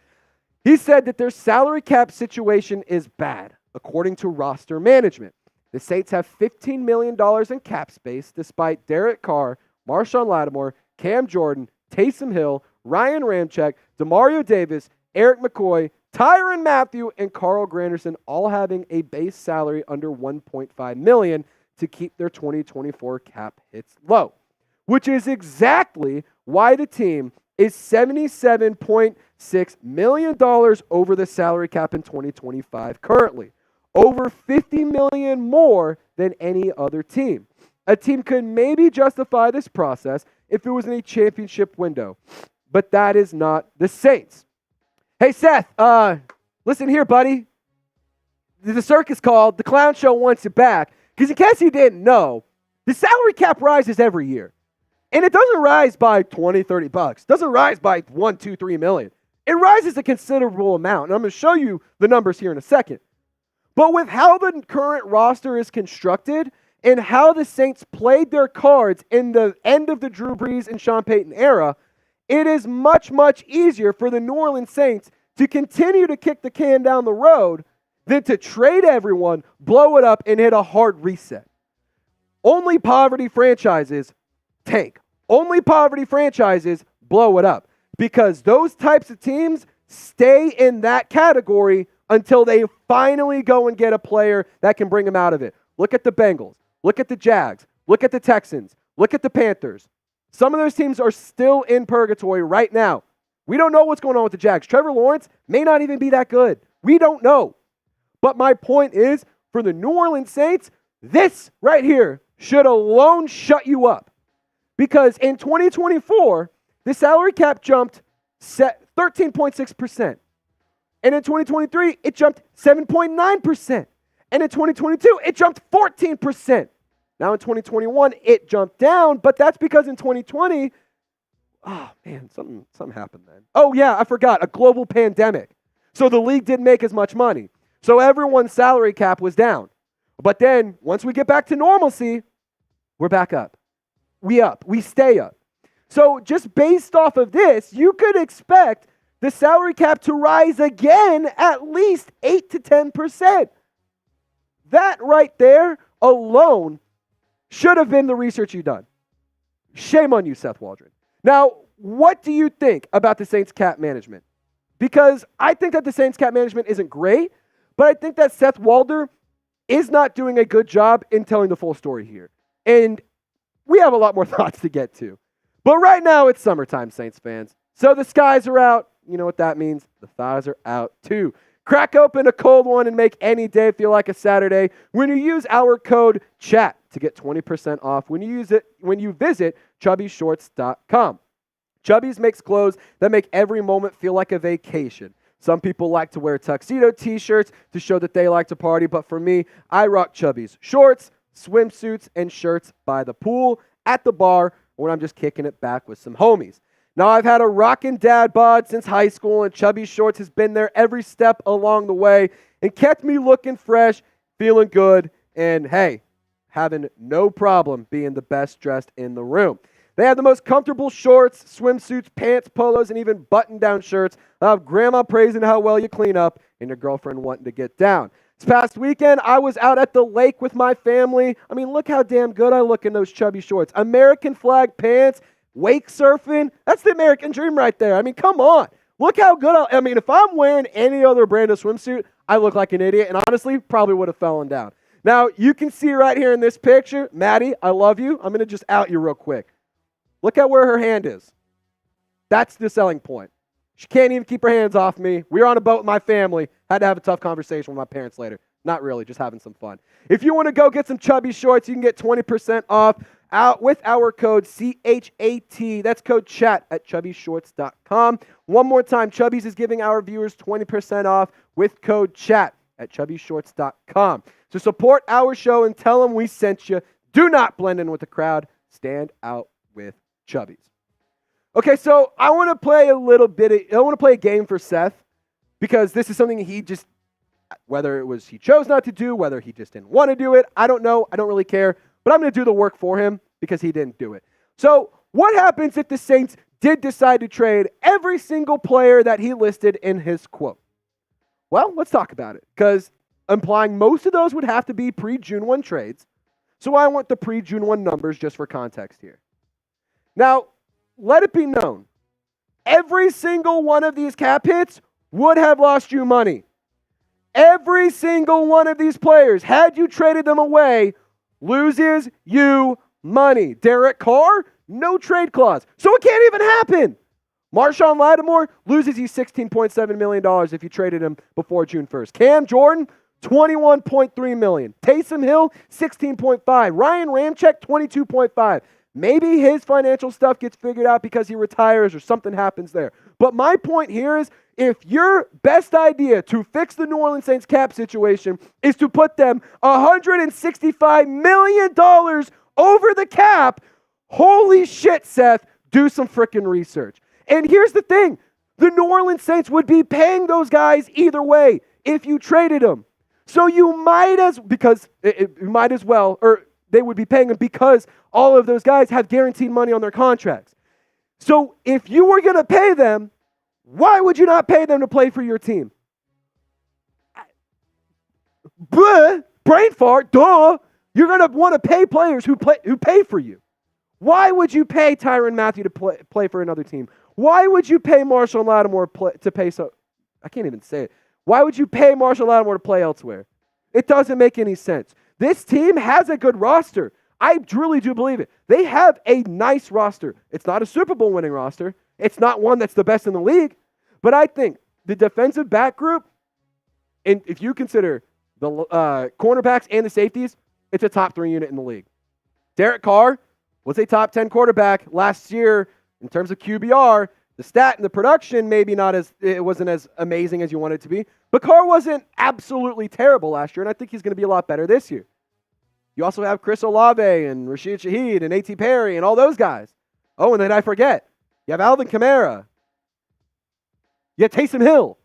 He said that their salary cap situation is bad, according to roster management. The Saints have $15 million in cap space despite Derek Carr, Marshon Lattimore, Cam Jordan, Taysom Hill, Ryan Ramczyk, Demario Davis, Erik McCoy, Tyrann Mathieu, and Granderson all having a base salary under $1.5 million to keep their 2024 cap hits low, which is exactly why the team is $77.6 million over the salary cap in 2025 currently, over $50 million more than any other team. A team could maybe justify this process if it was in a championship window, but that is not the Saints. Hey, Seth, listen here, buddy. The circus called. The clown show wants you back. Because in case you didn't know, the salary cap rises every year. And it doesn't rise by 20, 30 bucks. It doesn't rise by 1, 2, 3 million. It rises a considerable amount. And I'm going to show you the numbers here in a second. But with how the current roster is constructed and how the Saints played their cards in the end of the Drew Brees and Sean Payton era, it is much, much easier for the New Orleans Saints to continue to kick the can down the road than to trade everyone, blow it up, and hit a hard reset. Only poverty franchises tank. Only poverty franchises blow it up because those types of teams stay in that category until they finally go and get a player that can bring them out of it. Look at the Bengals. Look at the Jags. Look at the Texans. Look at the Panthers. Some of those teams are still in purgatory right now. We don't know what's going on with the Jags. Trevor Lawrence may not even be that good. We don't know. But my point is, for the New Orleans Saints, this right here should alone shut you up. Because in 2024, the salary cap jumped 13.6%. And in 2023, it jumped 7.9%. And in 2022, it jumped 14%. Now in 2021, it jumped down, but that's because in 2020, oh man, something happened then. Oh yeah, I forgot, a global pandemic. So the league didn't make as much money. So everyone's salary cap was down. But then once we get back to normalcy, we're back up. We stay up. So just based off of this, you could expect the salary cap to rise again at least 8 to 10%. That right there alone should have been the research you've done. Shame on you, Seth Waldron. Now, what do you think about the Saints cap management? Because I think that the Saints cap management isn't great, but I think that Seth Walder is not doing a good job in telling the full story here. And we have a lot more thoughts to get to. But right now, it's summertime, Saints fans. So the skies are out. You know what that means? The thighs are out too. Crack open a cold one and make any day feel like a Saturday when you use our code CHAT to get 20% off when you visit chubbiesshorts.com. Chubbies makes clothes that make every moment feel like a vacation. Some people like to wear tuxedo t-shirts to show that they like to party, but for me, I rock Chubbies shorts, swimsuits, and shirts by the pool, at the bar, or when I'm just kicking it back with some homies. Now, I've had a rockin' dad bod since high school, and Chubby Shorts has been there every step along the way and kept me looking fresh, feeling good, and hey, having no problem being the best dressed in the room. They have the most comfortable shorts, swimsuits, pants, polos, and even button-down shirts. I have grandma praising how well you clean up and your girlfriend wanting to get down. This past weekend, I was out at the lake with my family. I mean, look how damn good I look in those Chubby Shorts. American flag pants, wake surfing, that's the American dream right there. I mean, come on. Look how good I mean, if I'm wearing any other brand of swimsuit, I look like an idiot, and honestly, probably would have fallen down. Now, you can see right here in this picture, Maddie, I love you. I'm going to just out you real quick. Look at where her hand is. That's the selling point. She can't even keep her hands off me. We were on a boat with my family. Had to have a tough conversation with my parents later. Not really, just having some fun. If you want to go get some Chubby Shorts, you can get 20% off out with our code CHAT. That's code chat at chubbyshorts.com. One more time, Chubbies is giving our viewers 20% off with code chat at chubbyshorts.com. So support our show and tell them we sent you. Do not blend in with the crowd. Stand out with Chubbies. Okay, so I want to play a game for Seth because this is something he just, whether it was he chose not to do, whether he just didn't want to do it, I don't know. I don't really care. But I'm going to do the work for him because he didn't do it. So what happens if the Saints did decide to trade every single player that he listed in his quote? Well, let's talk about it because implying most of those would have to be pre-June 1 trades. So I want the pre-June 1 numbers just for context here. Now, let it be known, every single one of these cap hits would have lost you money. Every single one of these players, had you traded them away, loses you money. Derek Carr, no trade clause. So it can't even happen. Marshon Lattimore loses you $16.7 million if you traded him before June 1st. Cam Jordan, $21.3 million. Taysom Hill, $16.5. Ryan Ramczyk, $22.5. Maybe his financial stuff gets figured out because he retires or something happens there. But my point here is, if your best idea to fix the New Orleans Saints cap situation is to put them $165 million over the cap, holy shit, Seth, do some freaking research. And here's the thing. The New Orleans Saints would be paying those guys either way if you traded them. So you might as well, or they would be paying them because all of those guys have guaranteed money on their contracts. So if you were going to pay them, why would you not pay them to play for your team? Brain fart, duh. You're going to want to pay players who pay for you. Why would you pay Tyrann Mathieu to play for another team? Why would you pay Marshon Lattimore to pay I can't even say it. Why would you pay Marshon Lattimore to play elsewhere? It doesn't make any sense. This team has a good roster. I truly do believe it. They have a nice roster. It's not a Super Bowl winning roster. It's not one that's the best in the league. But I think the defensive back group, and if you consider the cornerbacks and the safeties, it's a top 3 unit in the league. Derek Carr was a top 10 quarterback last year in terms of QBR. The stat and the production it wasn't as amazing as you wanted it to be. But Carr wasn't absolutely terrible last year, and I think he's going to be a lot better this year. You also have Chris Olave and Rashid Shaheed and A.T. Perry and all those guys. Oh, and then I forget. You have Alvin Kamara. You have Taysom Hill.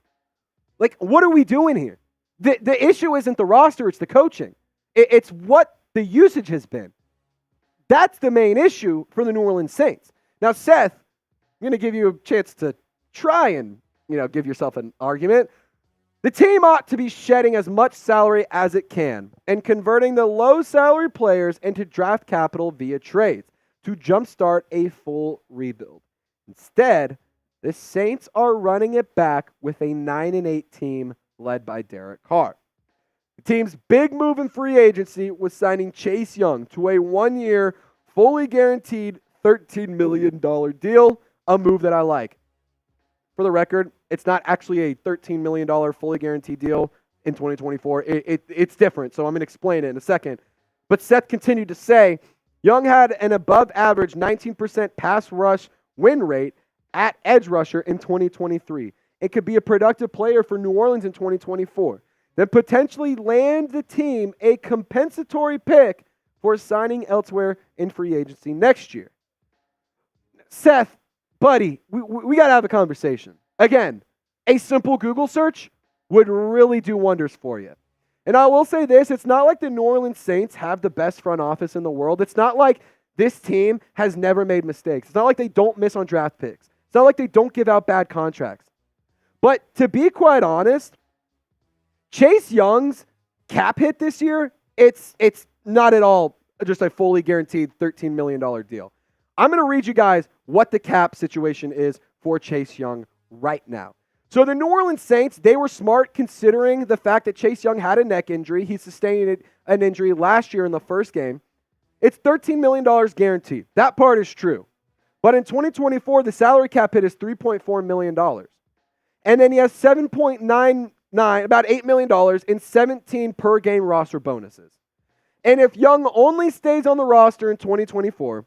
Like, what are we doing here? The issue isn't the roster, it's the coaching. It's what the usage has been. That's the main issue for the New Orleans Saints. Now, Seth, I'm going to give you a chance to try and, give yourself an argument. The team ought to be shedding as much salary as it can and converting the low salary players into draft capital via trades to jumpstart a full rebuild. Instead, the Saints are running it back with a 9-8 team led by Derek Carr. The team's big move in free agency was signing Chase Young to a 1-year, fully guaranteed $13 million deal, a move that I like. For the record, it's not actually a $13 million fully guaranteed deal in 2024. It's different, so I'm going to explain it in a second. But Seth continued to say, Young had an above-average 19% pass rush win rate at edge rusher in 2023. It could be a productive player for New Orleans in 2024. Then potentially land the team a compensatory pick for signing elsewhere in free agency next year. Seth, buddy, we got to have a conversation. Again, a simple Google search would really do wonders for you. And I will say this, it's not like the New Orleans Saints have the best front office in the world. It's not like this team has never made mistakes. It's not like they don't miss on draft picks. It's not like they don't give out bad contracts. But to be quite honest, Chase Young's cap hit this year, it's not at all just a fully guaranteed $13 million deal. I'm going to read you guys what the cap situation is for Chase Young right now. So the New Orleans Saints, they were smart considering the fact that Chase Young had a neck injury. He sustained an injury last year in the first game. It's $13 million guaranteed. That part is true. But in 2024, the salary cap hit is $3.4 million. And then he has $7.99, about $8 million in 17 per game roster bonuses. And if Young only stays on the roster in 2024,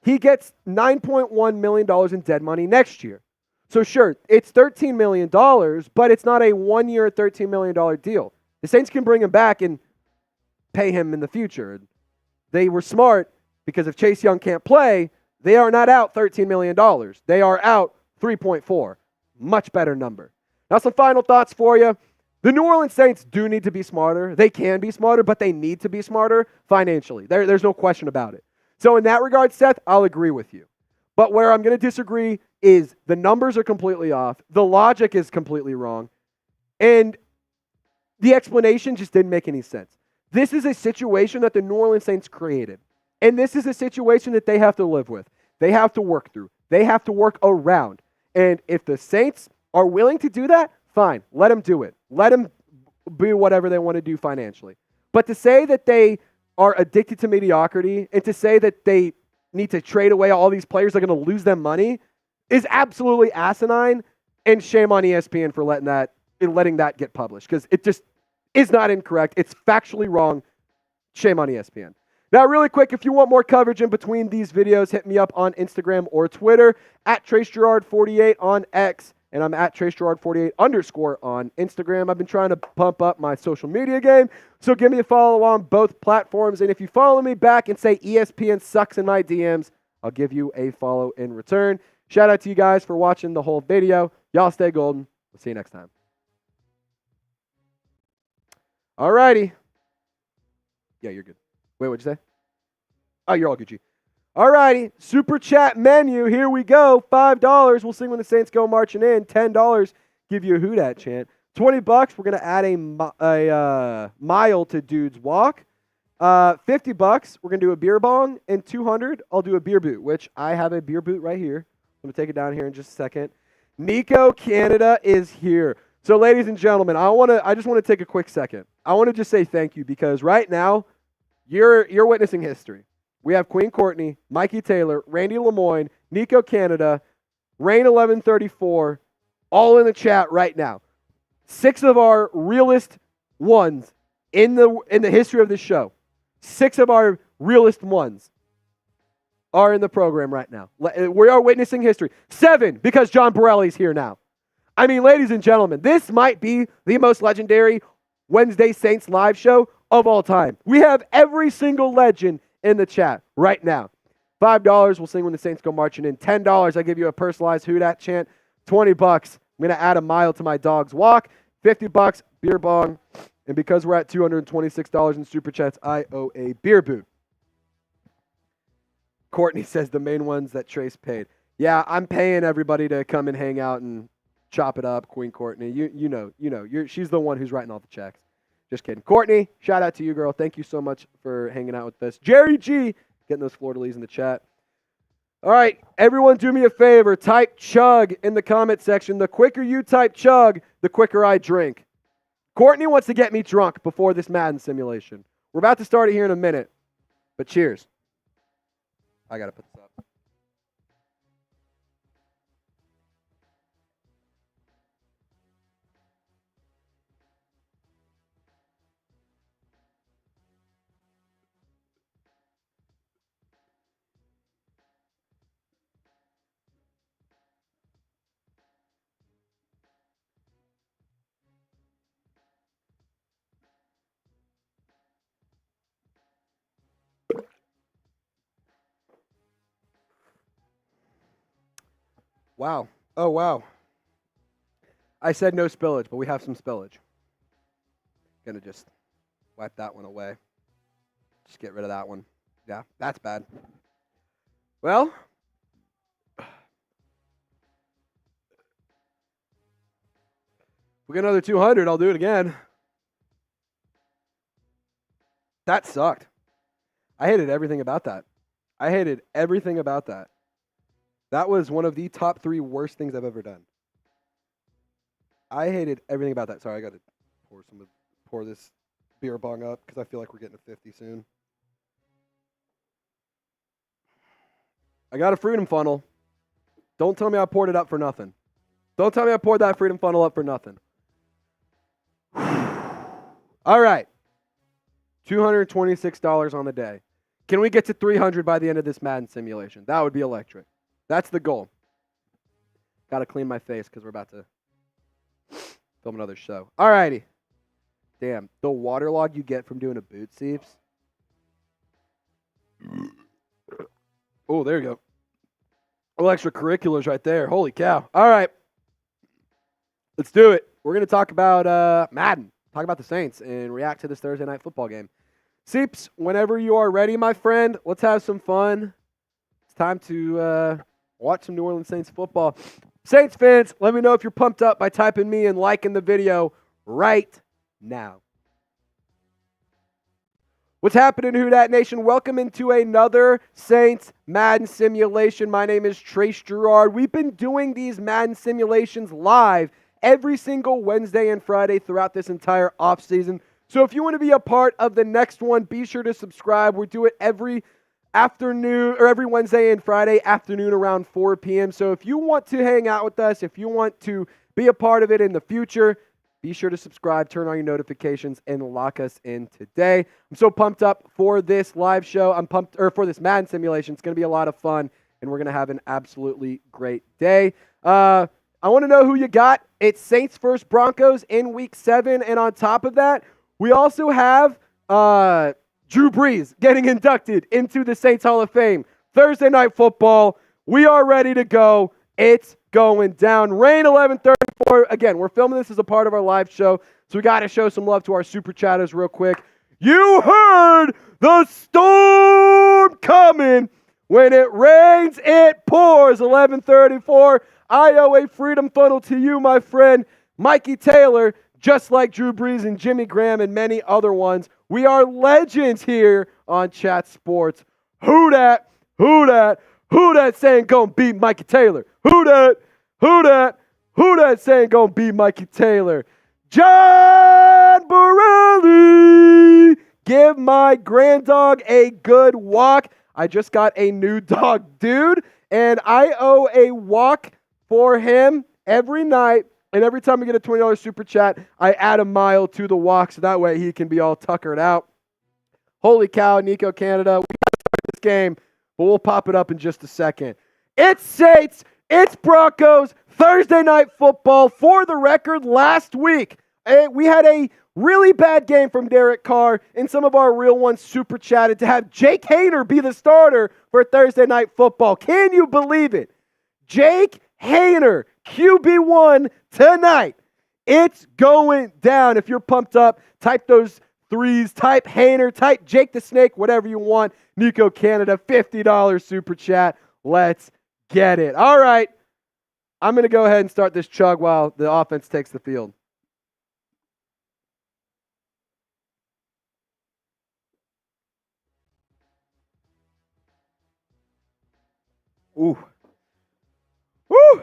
he gets $9.1 million in dead money next year. So sure, it's $13 million, but it's not a one-year $13 million deal. The Saints can bring him back and pay him in the future. They were smart because if Chase Young can't play, they are not out $13 million. They are out 3.4. Much better number. Now some final thoughts for you. The New Orleans Saints do need to be smarter. They can be smarter, but they need to be smarter financially. There's no question about it. So in that regard, Seth, I'll agree with you. But where I'm going to disagree is the numbers are completely off. The logic is completely wrong. And the explanation just didn't make any sense. This is a situation that the New Orleans Saints created. And this is a situation that they have to live with. They have to work through. They have to work around. And if the Saints are willing to do that, fine. Let them do it. Let them do whatever they want to do financially. But to say that they are addicted to mediocrity and to say that they need to trade away all these players that are going to lose them money is absolutely asinine, and shame on ESPN for letting that get published because it just is not incorrect. It's factually wrong. Shame on ESPN. Now, really quick, if you want more coverage in between these videos, hit me up on Instagram or Twitter at Trace Girouard 48 on X, and I'm at Trace Girouard 48 _ on Instagram. I've been trying to pump up my social media game, so give me a follow on both platforms. And if you follow me back and say ESPN sucks in my DMs, I'll give you a follow in return. Shout out to you guys for watching the whole video. Y'all stay golden. We'll see you next time. All righty. Yeah, you're good. Wait, what'd you say? Oh, you're all Gucci. All righty. Super chat menu. Here we go. $5. We'll sing when the Saints go marching in. $10. Give you a who dat chant. $20. We're going to add a mile to Dude's Walk. $50. We're going to do a beer bong. And $200. I'll do a beer boot, which I have a beer boot right here. I'm going to take it down here in just a second. Nico Canada is here. So, ladies and gentlemen, I just want to take a quick second. I want to just say thank you because right now, you're witnessing history. We have Queen Courtney, Mikey Taylor, Randy Lemoyne, Nico Canada, Rain 1134, all in the chat right now. 6 of our realest ones in the history of this show. 6 of our realest ones are in the program right now. We are witnessing history. 7 because John Borelli's here now. I mean, ladies and gentlemen, this might be the most legendary Wednesday Saints live show of all time. We have every single legend in the chat right now. $5, we'll sing when the Saints go marching in. $10, I give you a personalized who dat chant. $20, I'm going to add a mile to my dog's walk. $50, beer bong. And because we're at $226 in super chats, I owe a beer boot. Courtney says the main ones that Trace paid. Yeah, I'm paying everybody to come and hang out and chop it up, Queen Courtney. You know, she's the one who's writing all the checks. Just kidding. Courtney, shout out to you, girl. Thank you so much for hanging out with us. Jerry G, getting those Fleur-de-Lis in the chat. All right, everyone do me a favor. Type chug in the comment section. The quicker you type chug, the quicker I drink. Courtney wants to get me drunk before this Madden simulation. We're about to start it here in a minute, but cheers. I got to put this up. Wow. Oh, wow. I said no spillage, but we have some spillage. Gonna just wipe that one away. Just get rid of that one. Yeah, that's bad. Well, we get another 200, I'll do it again. That sucked. I hated everything about that. That was one of the top 3 worst things I've ever done. I hated everything about that. Sorry, I got to pour this beer bong up because I feel like we're getting to 50 soon. I got a Freedom Funnel. Don't tell me I poured it up for nothing. Don't tell me I poured that Freedom Funnel up for nothing. All right. $226 on the day. Can we get to 300 by the end of this Madden simulation? That would be electric. That's the goal. Got to clean my face because we're about to film another show. All righty. Damn, the waterlog you get from doing a boot seeps. Oh, there you go. Little extracurriculars right there. Holy cow. All right. Let's do it. We're going to talk about Madden. Talk about the Saints and react to this Thursday night football game. Seeps, whenever you are ready, my friend, let's have some fun. It's time to watch some New Orleans Saints football. Saints fans, let me know if you're pumped up by typing me and liking the video right now. What's happening, Who Dat Nation? Welcome into another Saints Madden simulation. My name is Trace Girouard. We've been doing these Madden simulations live every single Wednesday and Friday throughout this entire offseason. So if you want to be a part of the next one, be sure to subscribe. We do it every afternoon or every Wednesday and Friday afternoon around 4 p.m. So if you want to hang out with us, if you want to be a part of it in the future, be sure to subscribe, turn on your notifications, and lock us in today. I'm so pumped up for this live show. I'm pumped for this Madden simulation. It's going to be a lot of fun, and we're going to have an absolutely great day. I want to know who you got. It's Saints versus Broncos in Week 7, and on top of that, we also have Drew Brees getting inducted into the Saints Hall of Fame. Thursday Night Football. We are ready to go. It's going down. Rain 1134. Again, we're filming this as a part of our live show, so we got to show some love to our super chatters real quick. You heard the storm coming. When it rains, it pours. 1134. I owe a freedom funnel to you, my friend, Mikey Taylor, just like Drew Brees and Jimmy Graham and many other ones. We are legends here on Chat Sports. Who dat? Who dat? Who dat saying gonna beat Mikey Taylor? Who dat? Who dat? Who dat saying gonna beat Mikey Taylor? John Borelli! Give my granddog a good walk. I just got a new dog, dude, and I owe a walk for him every night. And every time we get a $20 super chat, I add a mile to the walk so that way he can be all tuckered out. Holy cow, Nico Canada. We got to start this game, but we'll pop it up in just a second. It's Saints. It's Broncos. Thursday Night Football. For the record, last week, we had a really bad game from Derek Carr, and some of our real ones super chatted to have Jake Haener be the starter for Thursday Night Football. Can you believe it? Jake Haener, QB1 tonight. It's going down. If you're pumped up, type those threes, type Haener, type Jake the Snake, whatever you want. Nico Canada, $50 super chat. Let's get it. All right. I'm going to go ahead and start this chug while the offense takes the field. Ooh. Woo!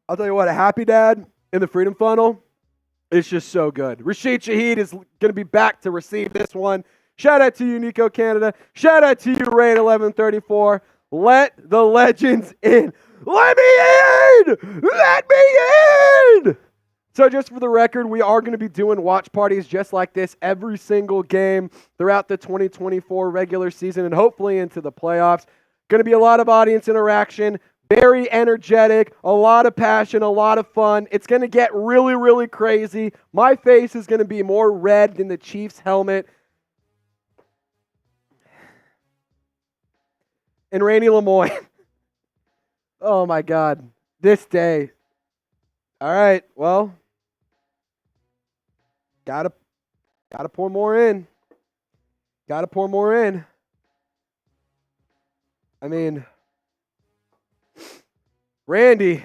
I'll tell you what, a happy dad in the Freedom Funnel is just so good. Rashid Shaheed is going to be back to receive this one. Shout out to you, Nico Canada. Shout out to you, Rain 1134. Let the legends in. Let me in! Let me in! So just for the record, we are going to be doing watch parties just like this every single game throughout the 2024 regular season and hopefully into the playoffs. Going to be a lot of audience interaction. Very energetic, a lot of passion, a lot of fun. It's going to get really, really crazy. My face is going to be more red than the Chiefs helmet. And Randy Lemoyne. Oh, my God. This day. All right, well. Gotta pour more in. Gotta pour more in. I mean, Randy,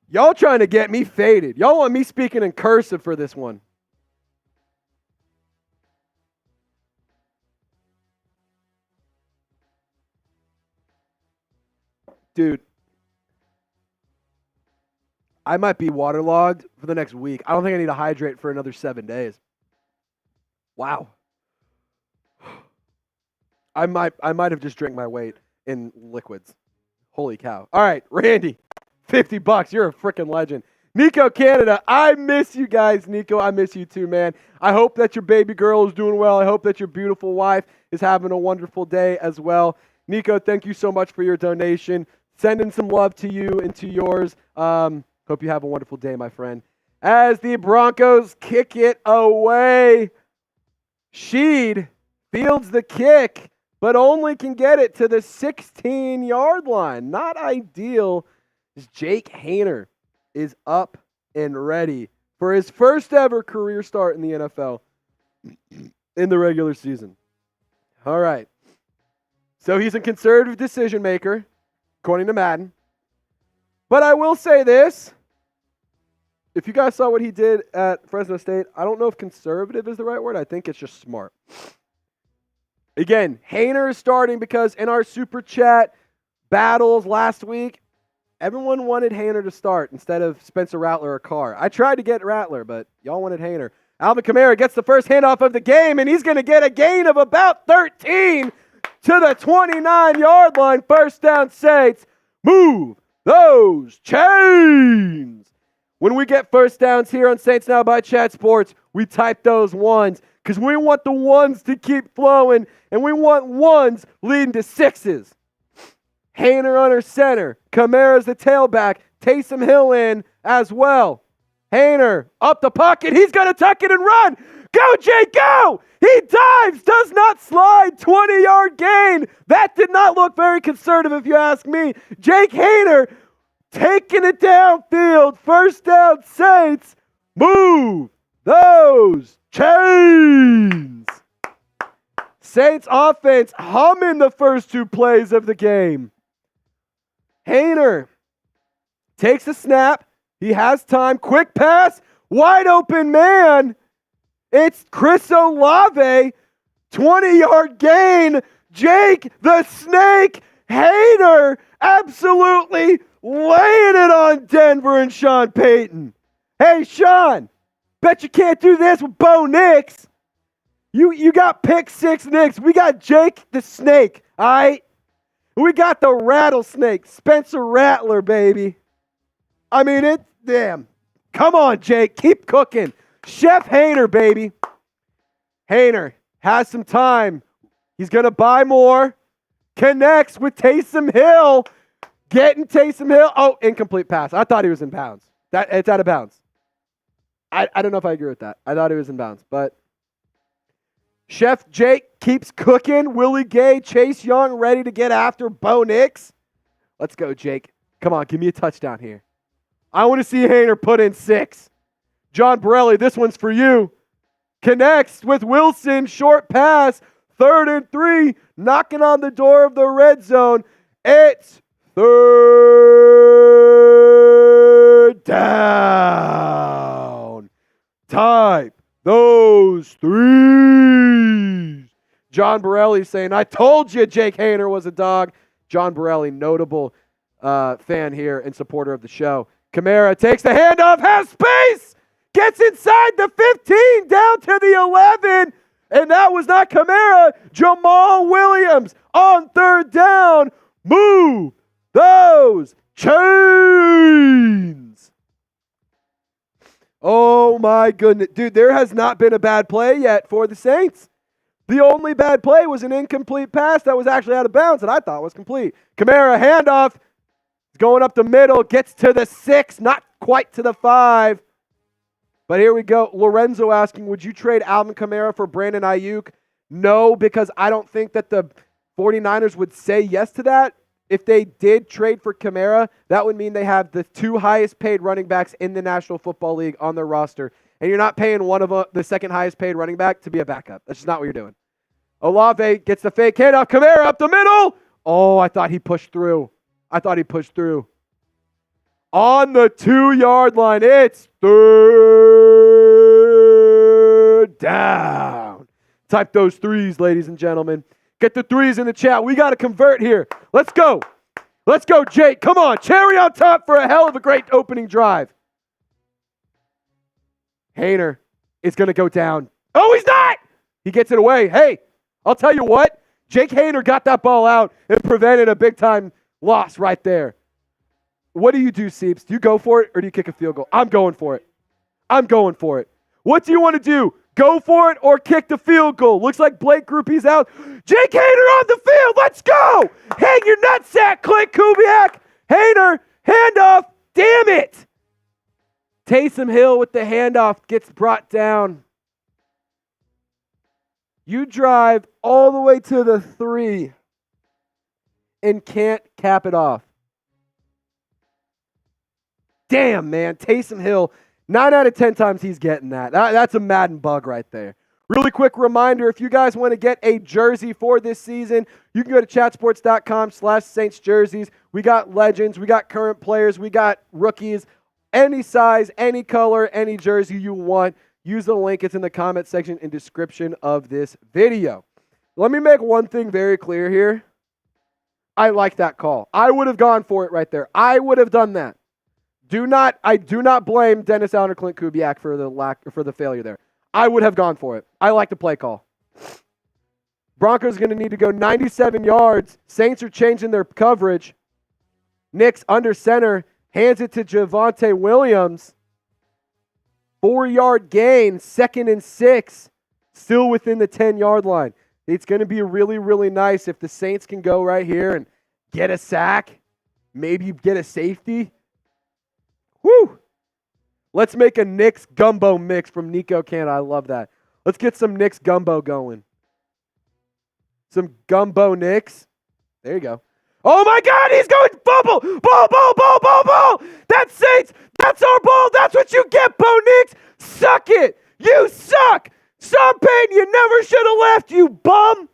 y'all trying to get me faded. Y'all want me speaking in cursive for this one. Dude, I might be waterlogged for the next week. I don't think I need to hydrate for another 7 days. Wow. I might have just drank my weight in liquids. Holy cow. All right, Randy, $50. You're a freaking legend. Nico Canada, I miss you guys. Nico, I miss you too, man. I hope that your baby girl is doing well. I hope that your beautiful wife is having a wonderful day as well. Nico, thank you so much for your donation. Sending some love to you and to yours. Hope you have a wonderful day, my friend. As the Broncos kick it away, Sheed fields the kick, but only can get it to the 16-yard line. Not ideal. Jake Haener is up and ready for his first ever career start in the NFL in the regular season. All right. So he's a conservative decision maker, according to Madden. But I will say this. If you guys saw what he did at Fresno State, I don't know if conservative is the right word. I think it's just smart. Again, Haener is starting because in our Super Chat battles last week, everyone wanted Haener to start instead of Spencer Rattler or Carr. I tried to get Rattler, but y'all wanted Haener. Alvin Kamara gets the first handoff of the game, and he's going to get a gain of about 13 to the 29-yard line. First down, Saints. Move those chains. When we get first downs here on Saints Now by Chat Sports, we type those ones because we want the ones to keep flowing, and we want ones leading to sixes. Haener under center. Kamara's the tailback. Taysom Hill in as well. Haener up the pocket. He's going to tuck it and run. Go, Jake, go! He dives, does not slide. 20-yard gain. That did not look very conservative if you ask me. Jake Haener taking it downfield. First down, Saints. Move those chains. Saints offense humming the first two plays of the game. Haener takes a snap. He has time. Quick pass. Wide open man. It's Chris Olave. 20-yard gain. Jake the Snake Haener absolutely laying it on Denver and Sean Payton. Hey, Sean, bet you can't do this with Bo Nix. You got pick six Nix. We got Jake the Snake, all right? We got the rattlesnake, Spencer Rattler, baby. I mean, damn. Come on, Jake. Keep cooking. Chef Haener, baby. Haener has some time. He's going to buy more. Connects with Taysom Hill. Getting Taysom Hill. Oh, incomplete pass. I thought he was in bounds. It's out of bounds. I don't know if I agree with that. I thought he was in bounds. But Chef Jake keeps cooking. Willie Gay, Chase Young ready to get after Bo Nix. Let's go, Jake. Come on, give me a touchdown here. I want to see Haener put in 6. John Borelli, this one's for you. Connects with Wilson. Short pass. 3rd and 3. Knocking on the door of the red zone. It's 3rd down. Type those threes. John Borelli saying, I told you Jake Haener was a dog. John Borelli, notable fan here and supporter of the show. Kamara takes the handoff, has space, gets inside the 15, down to the 11, and that was not Kamara. Jamal Williams on 3rd down. Move those chains. Oh, my goodness. Dude, there has not been a bad play yet for the Saints. The only bad play was an incomplete pass that was actually out of bounds that I thought was complete. Kamara, handoff. He's going up the middle, gets to the 6, not quite to the 5. But here we go. Lorenzo asking, would you trade Alvin Kamara for Brandon Aiyuk? No, because I don't think that the 49ers would say yes to that. If they did trade for Kamara, that would mean they have the 2 highest paid running backs in the National Football League on their roster. And you're not paying one of the second highest paid running back to be a backup. That's just not what you're doing. Olave gets the fake handoff. Kamara up the middle. Oh, I thought he pushed through. On the 2-yard line, it's 3rd down. Type those threes, ladies and gentlemen. Get the threes in the chat. We got to convert here. Let's go. Let's go, Jake. Come on. Cherry on top for a hell of a great opening drive. Haener is going to go down. Oh, he's not. He gets it away. Hey, I'll tell you what. Jake Haener got that ball out and prevented a big-time loss right there. What do you do, Seeps? Do you go for it or do you kick a field goal? I'm going for it. I'm going for it. What do you want to do? Go for it or kick the field goal? Looks like Blake Groupie's out. Jake Haener on the field. Let's go. Hang your nutsack, Clint Kubiak. Haener, handoff. Damn it. Taysom Hill with the handoff gets brought down. You drive all the way to the 3 and can't cap it off. Damn, man. Taysom Hill, 9 out of 10 times he's getting that. That's a Madden bug right there. Really quick reminder, if you guys want to get a jersey for this season, you can go to chatsports.com/Saints jerseys. We got legends, we got current players, we got rookies, any size, any color, any jersey you want. Use the link. It's in the comment section and description of this video. Let me make one thing very clear here. I like that call. I would have gone for it right there. I would have done that. I do not blame Dennis Allen or Clint Kubiak for the failure there. I would have gone for it. I like the play call. Broncos are going to need to go 97 yards. Saints are changing their coverage. Nix under center, hands it to Javonte Williams. 4-yard gain, 2nd and 6, still within the 10-yard line. It's going to be really, really nice if the Saints can go right here and get a sack, maybe get a safety. Woo! Let's make a Knicks gumbo mix from Nico Canna. I love that. Let's get some Knicks gumbo going. Some gumbo Knicks. There you go. Oh my God, he's going bubble! Ball! That's Saints! That's our ball! That's what you get, Bo Nix! Suck it! You suck! Sean Payton, you never should have left, you bum!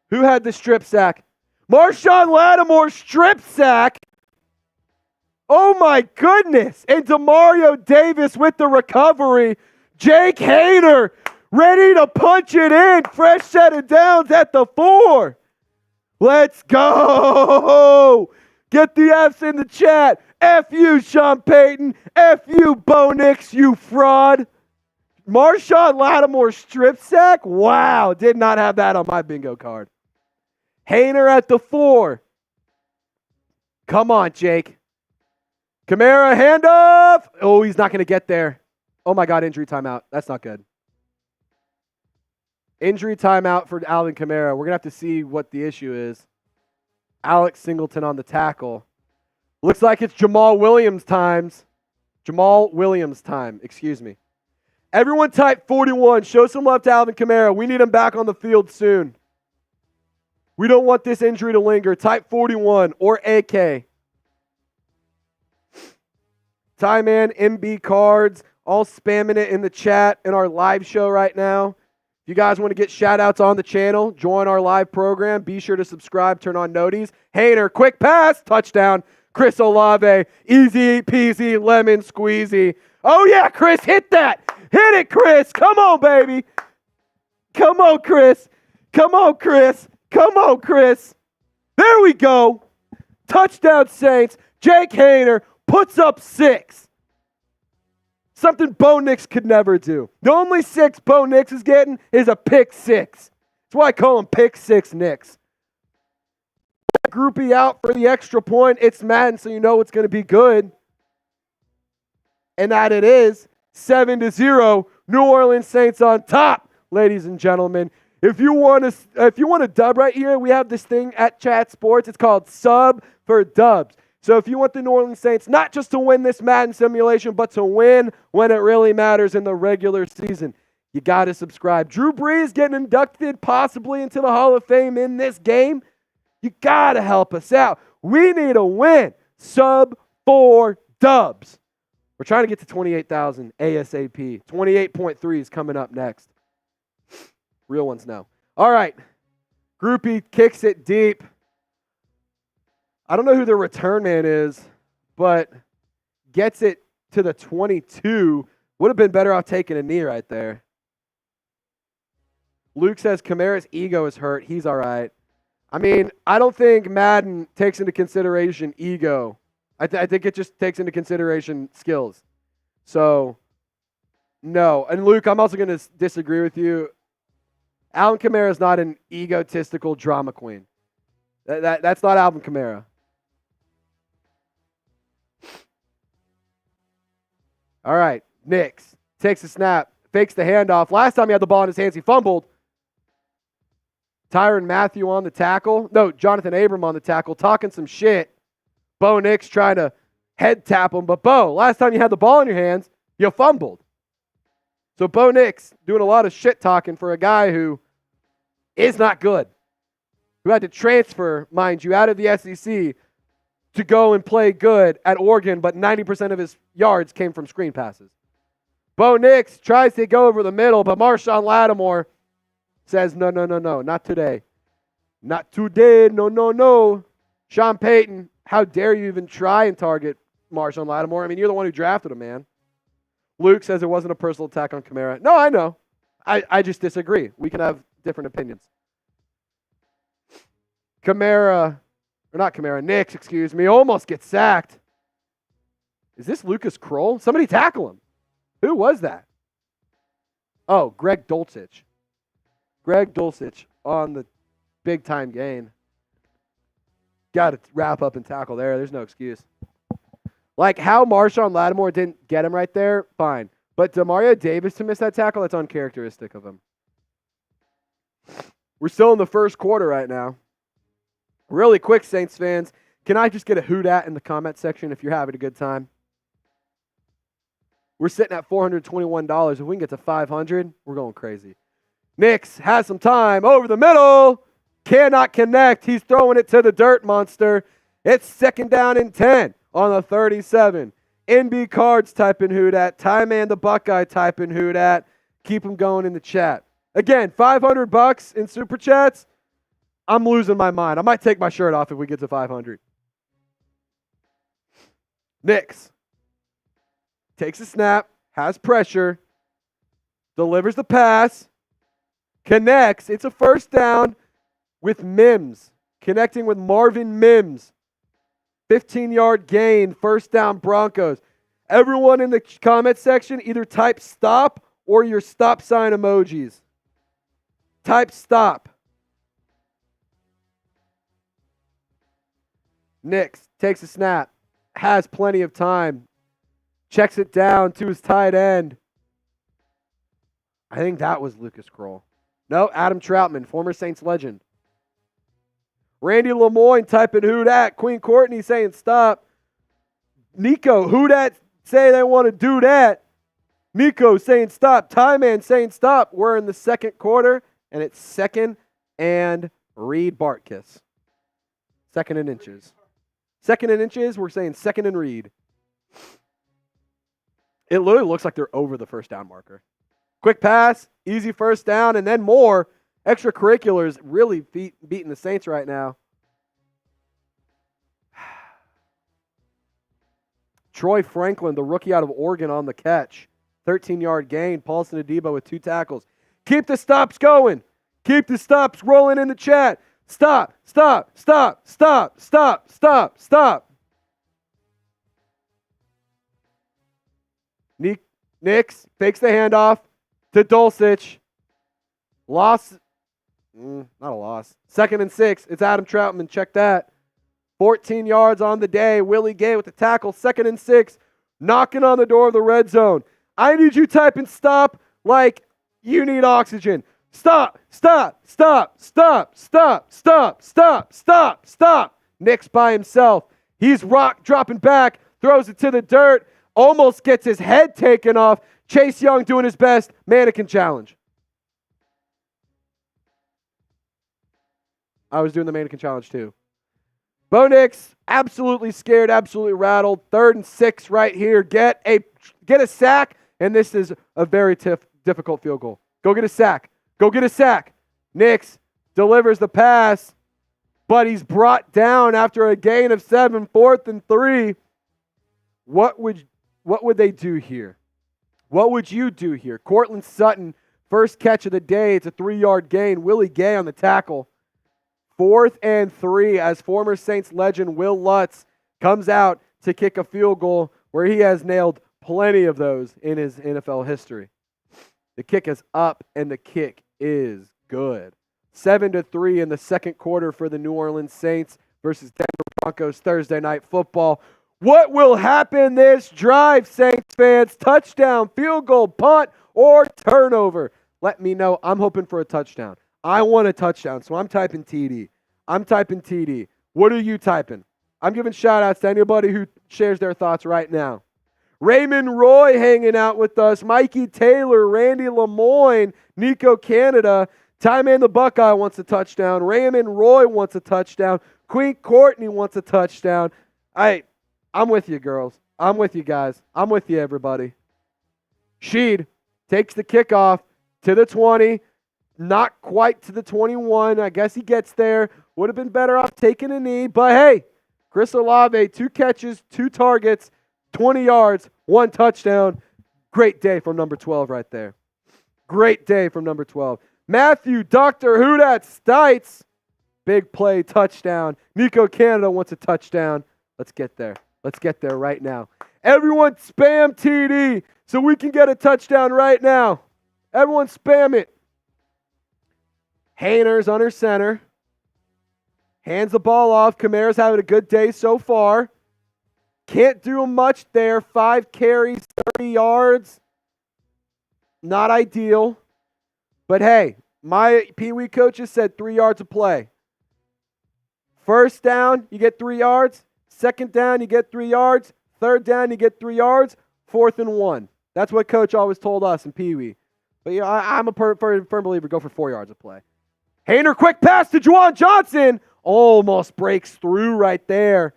Who had the strip sack? Marshon Lattimore strip sack. Oh my goodness! And Demario Davis with the recovery. Jake Haener ready to punch it in. Fresh set of downs at the 4. Let's go! Get the F's in the chat. F you, Sean Payton. F you, Bo Nix, you fraud. Marshon Lattimore strip sack? Wow, did not have that on my bingo card. Haener at the 4. Come on, Jake. Kamara handoff. Oh, he's not going to get there. Oh my God, injury timeout. That's not good. Injury timeout for Alvin Kamara. We're going to have to see what the issue is. Alex Singleton on the tackle. Looks like it's Jamal Williams time. Excuse me. Everyone type 41. Show some love to Alvin Kamara. We need him back on the field soon. We don't want this injury to linger. Type 41 or AK. Ty Man, MB Cards, all spamming it in the chat in our live show right now. If you guys want to get shout-outs on the channel, join our live program. Be sure to subscribe, turn on noties. Haener, quick pass, touchdown. Chris Olave, easy peasy, lemon squeezy. Oh yeah, Chris, hit that. Hit it, Chris. Come on, baby. Come on, Chris. Come on, Chris. Come on, Chris. There we go. Touchdown, Saints. Jake Haener puts up 6. Something Bo Nix could never do. The only 6 Bo Nix is getting is a pick 6. That's why I call him pick 6 Nix. Groupie out for the extra point. It's Madden, so you know it's going to be good. And that it is 7-0. New Orleans Saints on top, ladies and gentlemen. If you want a dub right here, we have this thing at Chat Sports. It's called Sub for Dubs. So if you want the New Orleans Saints not just to win this Madden simulation, but to win when it really matters in the regular season, you got to subscribe. Drew Brees getting inducted possibly into the Hall of Fame in this game. You got to help us out. We need a win. Sub 4 dubs. We're trying to get to 28,000 ASAP. 28.3 is coming up next. Real ones now. All right. Groupie kicks it deep. I don't know who the return man is, but gets it to the 22. Would have been better off taking a knee right there. Luke says Kamara's ego is hurt. He's all right. I mean, I don't think Madden takes into consideration ego. I think it just takes into consideration skills. So, no. And Luke, I'm also going to disagree with you. Alvin Kamara is not an egotistical drama queen. That's not Alvin Kamara. All right, Nix takes a snap, fakes the handoff. Last time he had the ball in his hands, he fumbled. Tyrann Mathieu on the tackle. No, Jonathan Abram on the tackle, talking some shit. Bo Nix trying to head tap him. But Bo, last time you had the ball in your hands, you fumbled. So Bo Nix doing a lot of shit talking for a guy who is not good, who had to transfer, mind you, out of the SEC to go and play good at Oregon, but 90% of his yards came from screen passes. Bo Nix tries to go over the middle, but Marshon Lattimore says, no, not today. Not today, no. Sean Payton, how dare you even try and target Marshon Lattimore? I mean, you're the one who drafted him, man. Luke says it wasn't a personal attack on Kamara. No, I know. I just disagree. We can have different opinions. Nix, excuse me, almost gets sacked. Is this Lucas Kroll? Somebody tackle him. Who was that? Oh, Greg Dulcich. Greg Dulcich on the big-time gain. Got to wrap up and tackle there. There's no excuse. Like how Marshon Lattimore didn't get him right there, fine. But Demario Davis to miss that tackle, that's uncharacteristic of him. We're still in the first quarter right now. Really quick, Saints fans, can I just get a hoot at in the comment section if you're having a good time? We're sitting at $421. If we can get to $500, we're going crazy. Nix has some time over the middle. Cannot connect. He's throwing it to the dirt monster. It's 2nd down and 10 on the 37. NB Cards type in hoot at. Tyman the Buckeye type in hoot at. Keep them going in the chat. Again, $500 in Super Chats. I'm losing my mind. I might take my shirt off if we get to 500. Nix takes a snap, has pressure, delivers the pass, connects. It's a first down with Mims, connecting with Marvin Mims. 15-yard gain, first down Broncos. Everyone in the comment section either type stop or your stop sign emojis. Type stop. Nix takes a snap, has plenty of time, checks it down to his tight end. I think that was Lucas Kroll. No, Adam Troutman, former Saints legend. Randy Lemoyne typing who dat. Queen Courtney saying stop. Nico, who dat say they want to do that? Nico saying stop. Tyman saying stop. We're in the second quarter, and it's 2nd and Reed Bartkiss. 2nd and inches. 2nd and inches, we're saying 2nd and Reed. It literally looks like they're over the first down marker. Quick pass, easy first down, and then more. Extracurriculars really beating the Saints right now. Troy Franklin, the rookie out of Oregon, on the catch. 13-yard gain. Paulson Adebo with 2 tackles. Keep the stops going. Keep the stops rolling in the chat. Stop. Nix fakes the handoff to Dulcich. Loss. Not a loss. 2nd and 6. It's Adam Troutman. Check that. 14 yards on the day. Willie Gay with the tackle. 2nd and 6. Knocking on the door of the red zone. I need you typing stop like you need oxygen. Stop. Nix by himself. He's dropping back. Throws it to the dirt. Almost gets his head taken off. Chase Young doing his best. Mannequin challenge. I was doing the mannequin challenge too. Bo Nix, absolutely scared, absolutely rattled. 3rd and 6 right here. Get a sack, and this is a very difficult field goal. Go get a sack. Nix delivers the pass, but he's brought down after a gain of 7, 4th and 3. What would they do here? What would you do here? Cortland Sutton, first catch of the day. It's a 3-yard gain. Willie Gay on the tackle. 4th and 3 as former Saints legend Will Lutz comes out to kick a field goal where he has nailed plenty of those in his NFL history. The kick is up, and the kick is good. 7-3 in the second quarter for the New Orleans Saints versus Denver Broncos Thursday Night Football. What will happen this drive, Saints fans? Touchdown, field goal, punt, or turnover? Let me know. I'm hoping for a touchdown. I want a touchdown, so I'm typing TD. What are you typing? I'm giving shout-outs to anybody who shares their thoughts right now. Raymond Roy hanging out with us. Mikey Taylor, Randy Lemoyne, Nico Canada. Ty Man the Buckeye wants a touchdown. Raymond Roy wants a touchdown. Queen Courtney wants a touchdown. I'm with you, girls. I'm with you, guys. I'm with you, everybody. Sheed takes the kickoff to the 20. Not quite to the 21. I guess he gets there. Would have been better off taking a knee. But hey, Chris Olave, 2 catches, 2 targets, 20 yards, 1 touchdown. Great day from number 12 right there. Great day from number 12. Mathieu, Dr. Hoodat Stites. Big play, touchdown. Nico Canada wants a touchdown. Let's get there. Let's get there right now. Everyone spam TD so we can get a touchdown right now. Everyone spam it. Hayner's under center. Hands the ball off. Kamara's having a good day so far. Can't do much there. 5 carries, 30 yards. Not ideal. But hey, my Pee Wee coaches said 3 yards of play. First down, you get 3 yards. Second down, you get 3 yards. Third down, you get 3 yards. 4th and 1. That's what coach always told us in Pee Wee. But you know, I'm a firm believer. Go for 4 yards of play. Hayner, quick pass to Juwan Johnson. Almost breaks through right there.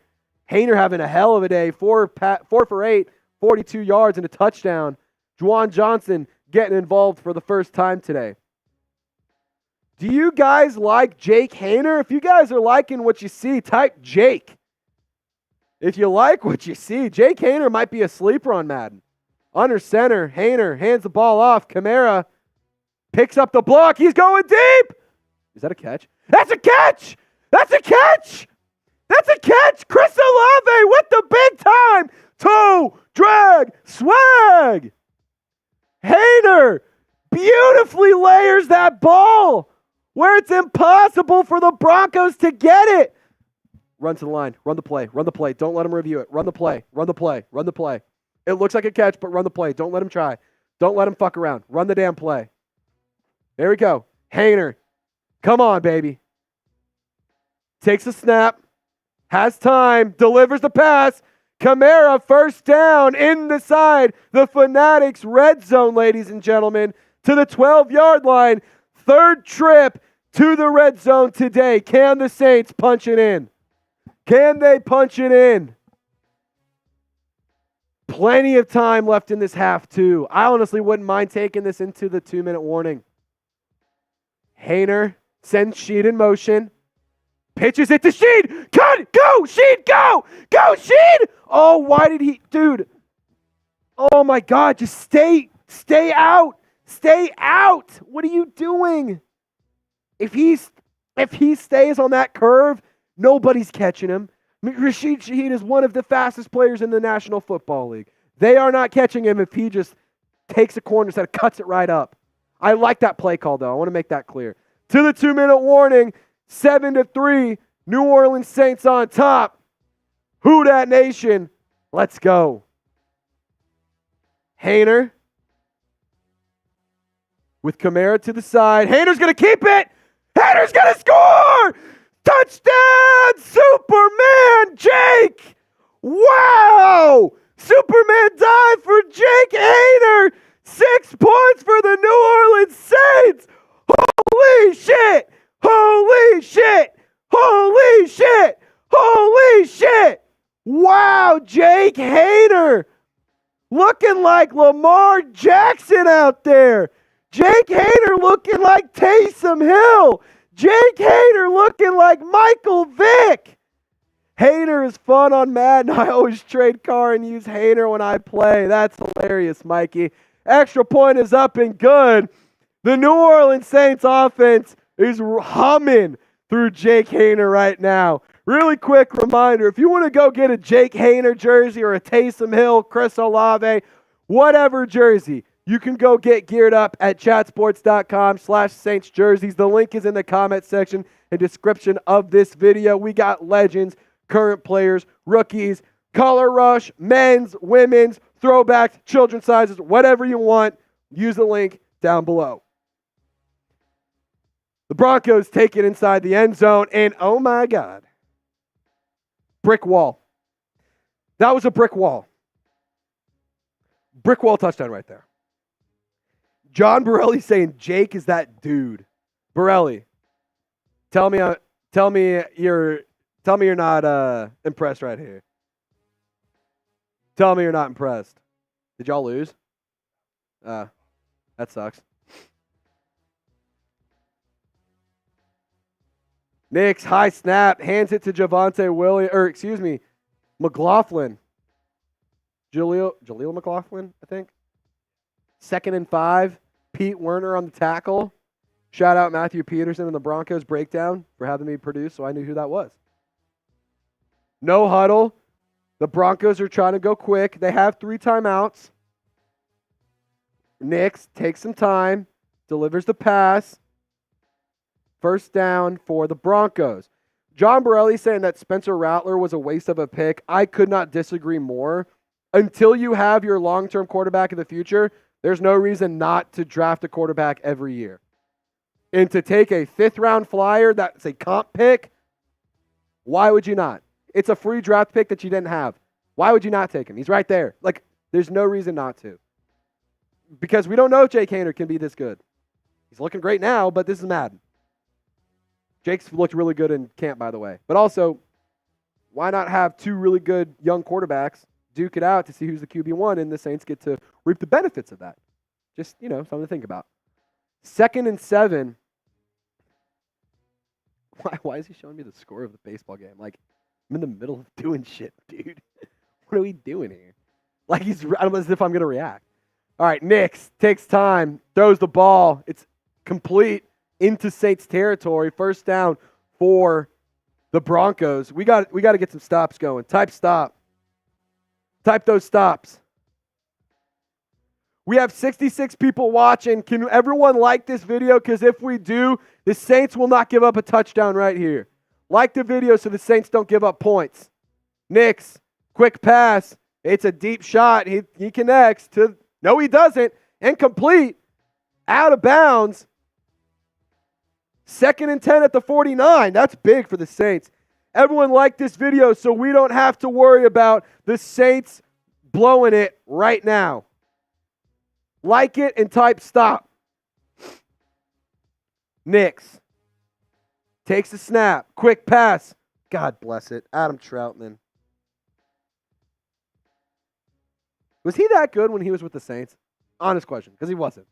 Hayner having a hell of a day. 4 for 8, 42 yards and a touchdown. Juwan Johnson getting involved for the first time today. Do you guys like Jake Hayner? If you guys are liking what you see, type Jake. If you like what you see, Jake Hayner might be a sleeper on Madden. Under center, Hayner hands the ball off. Kamara picks up the block. He's going deep. Is that a catch? That's a catch! That's a catch! That's a catch! Chris Olave with the big time! Toe, drag, swag! Hayner beautifully layers that ball where it's impossible for the Broncos to get it. Run to the line. Run the play. Run the play. Don't let him review it. Run the play. Run the play. Run the play. It looks like a catch, but run the play. Don't let him try. Don't let him fuck around. Run the damn play. There we go. Hayner. Come on, baby. Takes a snap. Has time. Delivers the pass. Kamara first down in the side. The Fanatics red zone, ladies and gentlemen, to the 12-yard line. Third trip to the red zone today. Can the Saints punch it in? Can they punch it in? Plenty of time left in this half, too. I honestly wouldn't mind taking this into the 2-minute warning. Hayner sends Sheed in motion. Pitches it to Sheed. Cut! Go! Sheed! Go! Go, Sheed! Oh, why did he... Dude. Oh, my God. Just stay out. Stay out. What are you doing? If he stays on that curve, nobody's catching him. Rashid Shaheed is one of the fastest players in the National Football League. They are not catching him if he just takes a corner instead of cuts it right up. I like that play call, though. I want to make that clear. To the 2-minute warning, 7-3, New Orleans Saints on top. Who dat nation? Let's go. Hayner with Kamara to the side. Hayner's going to keep it. Hayner's going to score. Touchdown, Superman Jake. Wow. Superman dive for Jake Hayner. 6 points for the New Orleans Saints. Holy shit. Holy shit. Holy shit. Holy shit. Wow, Jake Hayner. Looking like Lamar Jackson out there. Jake Hayner looking like Taysom Hill. Jake Hayner looking like Michael Vick. Hayner is fun on Madden. I always trade Carr and use Hayner when I play. That's hilarious, Mikey. Extra point is up and good. The New Orleans Saints offense is humming through Jake Hayner right now. Really quick reminder, if you want to go get a Jake Hayner jersey or a Taysom Hill, Chris Olave, whatever jersey, you can go get geared up at chatsports.com/Saints jerseys. The link is in the comment section and description of this video. We got legends, current players, rookies, Color rush, men's, women's, throwbacks, children's sizes, whatever you want. Use the link down below. The Broncos take it inside the end zone, and oh my God, brick wall. That was a brick wall. Brick wall touchdown right there. John Borelli saying Jake is that dude. Borelli, tell me you're not impressed right here. Tell me you're not impressed. Did y'all lose? That sucks. Nix, high snap, hands it to McLaughlin. Jaleel McLaughlin, I think. 2nd and 5. Pete Werner on the tackle. Shout out Matthew Peterson and the Broncos breakdown for having me produce, so I knew who that was. No huddle. The Broncos are trying to go quick. They have 3 timeouts. Nix takes some time, delivers the pass. First down for the Broncos. John Borelli saying that Spencer Rattler was a waste of a pick. I could not disagree more. Until you have your long-term quarterback in the future, there's no reason not to draft a quarterback every year. And to take a 5th-round flyer that's a comp pick, why would you not? It's a free draft pick that you didn't have. Why would you not take him? He's right there. There's no reason not to. Because we don't know if Jake Haener can be this good. He's looking great now, but this is Madden. Jake's looked really good in camp, by the way. But also, why not have 2 really good young quarterbacks duke it out to see who's the QB1, and the Saints get to reap the benefits of that? Just, something to think about. 2nd and 7. Why is he showing me the score of the baseball game? I'm in the middle of doing shit, dude. What are we doing here? As if I'm going to react. All right, Nix takes time, throws the ball. It's complete into Saints territory. First down for the Broncos. We got to get some stops going. Type stop. Type those stops. We have 66 people watching. Can everyone like this video? Because if we do, the Saints will not give up a touchdown right here. Like the video so the Saints don't give up points. Nix, quick pass. It's a deep shot. He connects to, no he doesn't, incomplete, out of bounds. 2nd and 10 at the 49. That's big for the Saints. Everyone like this video so we don't have to worry about the Saints blowing it right now. Like it and type stop. Nix takes a snap. Quick pass. God bless it. Adam Troutman. Was he that good when he was with the Saints? Honest question, because he wasn't.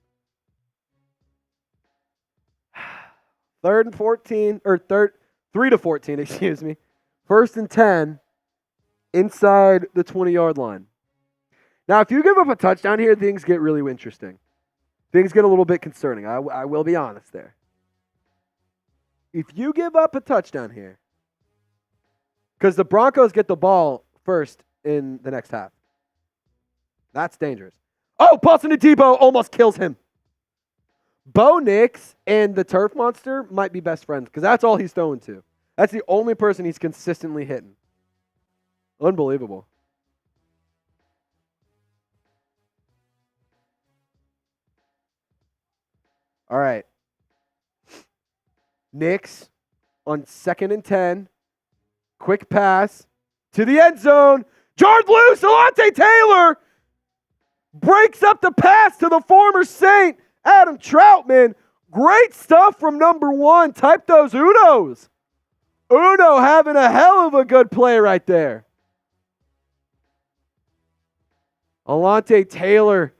3rd and 14, or 3 to 14, excuse me. 1st and 10 inside the 20-yard line. Now, if you give up a touchdown here, things get really interesting. Things get a little bit concerning. I will be honest there. If you give up a touchdown here, because the Broncos get the ball first in the next half. That's dangerous. Oh, Paulson to Debo almost kills him. Bo Nix and the Turf Monster might be best friends because that's all he's throwing to. That's the only person he's consistently hitting. Unbelievable. All right. Nix on 2nd and 10. Quick pass to the end zone. Jarred loose. Alontae Taylor breaks up the pass to the former Saint, Adam Troutman. Great stuff from number 1. Type those Unos. Uno having a hell of a good play right there. Alontae Taylor,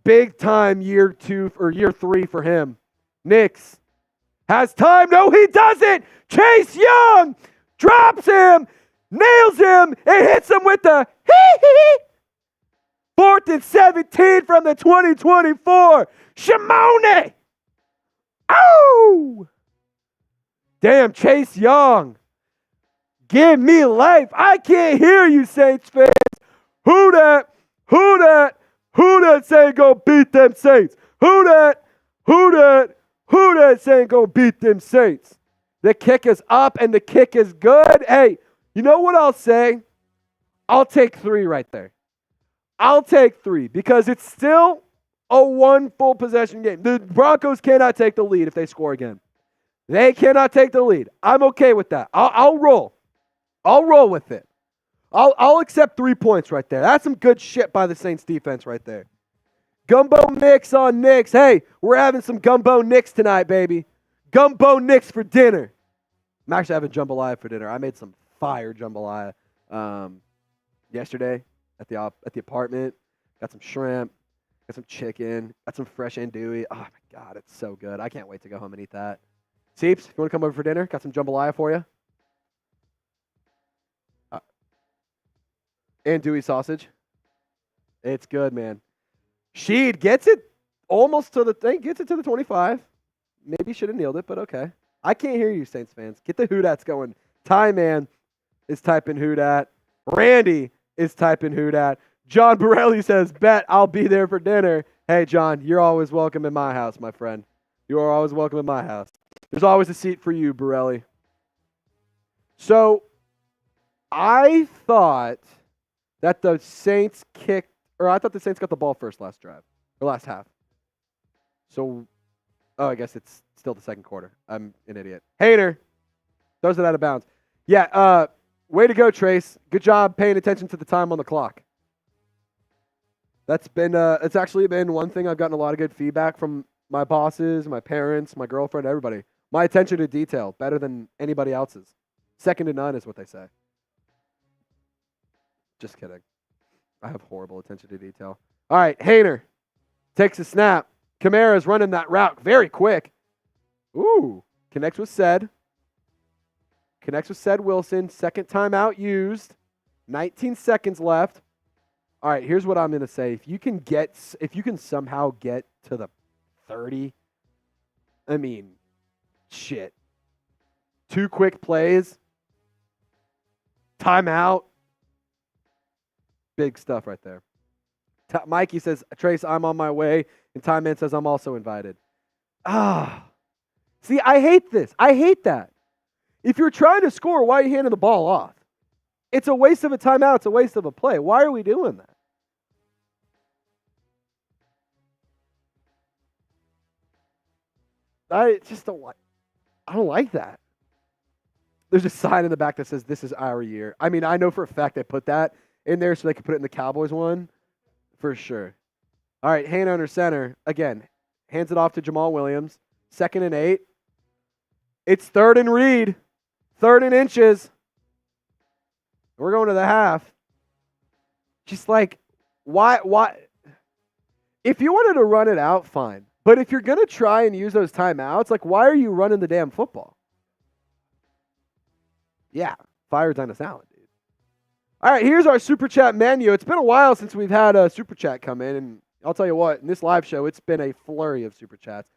big time year 2 or year 3 for him. Nix has time. No, he doesn't. Chase Young drops him, nails him, and hits him with the hee-hee. 4th and 17 from the 2024. Shimone. Oh! Damn, Chase Young. Give me life. I can't hear you, Saints fans. Who that? Who that? Who that saying go beat them Saints? Who that? Who that? Who that saying go beat them Saints? The kick is up and the kick is good. Hey, you know what I'll say? I'll take 3 right there. I'll take 3 because it's still a 1 full possession game. The Broncos cannot take the lead if they score again. They cannot take the lead. I'm okay with that. I'll roll. I'll roll with it. I'll accept 3 points right there. That's some good shit by the Saints defense right there. Gumbo Nicks on Nicks. Hey, we're having some Gumbo Nicks tonight, baby. Gumbo Nicks for dinner. I'm actually having jambalaya for dinner. I made some fire jambalaya yesterday at the apartment. Got some shrimp. Got some chicken. Got some fresh andouille. Oh, my God, it's so good. I can't wait to go home and eat that. Seeps, you want to come over for dinner? Got some jambalaya for you. Andouille sausage. It's good, man. Sheed gets it almost to the thing. Gets it to the 25. Maybe should have nailed it, but okay. I can't hear you, Saints fans. Get the Hoodats going. Ty Man is typing Hoodat. Randy is typing Hoodat. John Borelli says, bet I'll be there for dinner. Hey, John, you're always welcome in my house, my friend. You are always welcome in my house. There's always a seat for you, Borelli. So, I thought that the Saints I thought the Saints got the ball first last drive, or last half. So, I guess it's still the second quarter. I'm an idiot. Hater throws it out of bounds. Yeah, way to go, Trace. Good job paying attention to the time on the clock. That's been, it's actually been one thing I've gotten a lot of good feedback from my bosses, my parents, my girlfriend, everybody. My attention to detail, better than anybody else's. Second to none is what they say. Just kidding. I have horrible attention to detail. All right, Hainer takes a snap. Kamara's running that route very quick. Ooh, connects with Sed. Connects with Sed Wilson. Second timeout used. 19 seconds left. All right, here's what I'm going to say. If you can somehow get to the 30, I mean, shit. 2 quick plays. Timeout. Big stuff right there. Mikey says, Trace, I'm on my way. And Time Man says, I'm also invited. See, I hate this. I hate that. If you're trying to score, why are you handing the ball off? It's a waste of a timeout. It's a waste of a play. Why are we doing that? I just don't like that. There's a sign in the back that says, this is our year. I mean, I know for a fact they put that in there so they could put it in the Cowboys one. For sure. All right, Hannah under center. Again, hands it off to Jamal Williams. 2nd and 8. It's 3rd and Reed. 3rd and inches. We're going to the half. Just like, why? If you wanted to run it out, fine. But if you're going to try and use those timeouts, like, why are you running the damn football? Yeah, fire Dennis Allen, dude. All right, here's our Super Chat menu. It's been a while since we've had a Super Chat come in, and I'll tell you what, in this live show, it's been a flurry of Super Chats.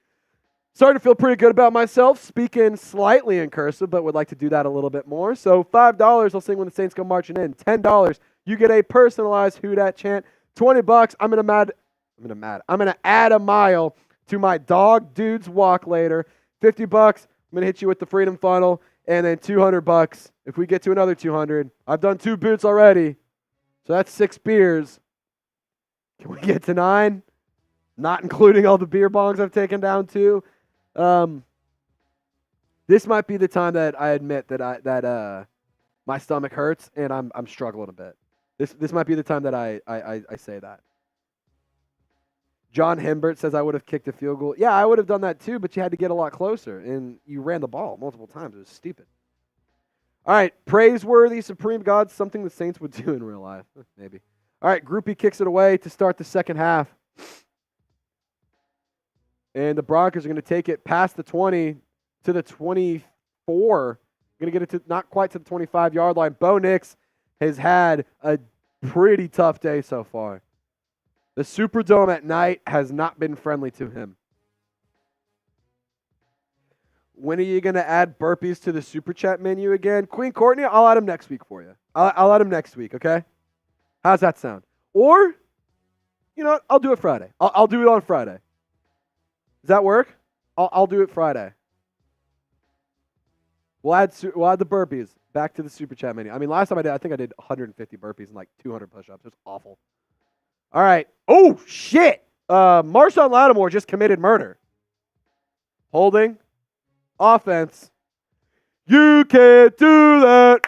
Starting to feel pretty good about myself, speaking slightly in cursive, but would like to do that a little bit more. So $5, I'll sing when the Saints come marching in. $10, you get a personalized Who Dat chant. $20, I'm gonna add a mile to my dog dude's walk later. $50, I'm gonna hit you with the Freedom Funnel, and then $200 if we get to another 200. I've done 2 boots already, so that's 6 beers. Can we get to 9? Not including all the beer bongs I've taken down too. This might be the time that I admit that my stomach hurts and I'm struggling a bit. This might be the time that I say that. John Himbert says I would have kicked a field goal. Yeah, I would have done that too, but you had to get a lot closer, and you ran the ball multiple times. It was stupid. All right, praiseworthy supreme God, something the Saints would do in real life. Maybe. All right, Groupie kicks it away to start the second half. And the Broncos are going to take it past the 20 to the 24. Going to get it to not quite to the 25-yard line. Bo Nix has had a pretty tough day so far. The Superdome at night has not been friendly to him. When are you going to add burpees to the Super Chat menu again? Queen Courtney, I'll add them next week for you. I'll add them next week, okay? How's that sound? Or, you know what? I'll do it Friday. I'll do it on Friday. Does that work? I'll do it Friday. We'll add the burpees. Back to the super chat menu. I mean, last time I think I did 150 burpees and like 200 push-ups. It was awful. All right. Oh, shit. Marshon Lattimore just committed murder. Holding. Offense. You can't do that.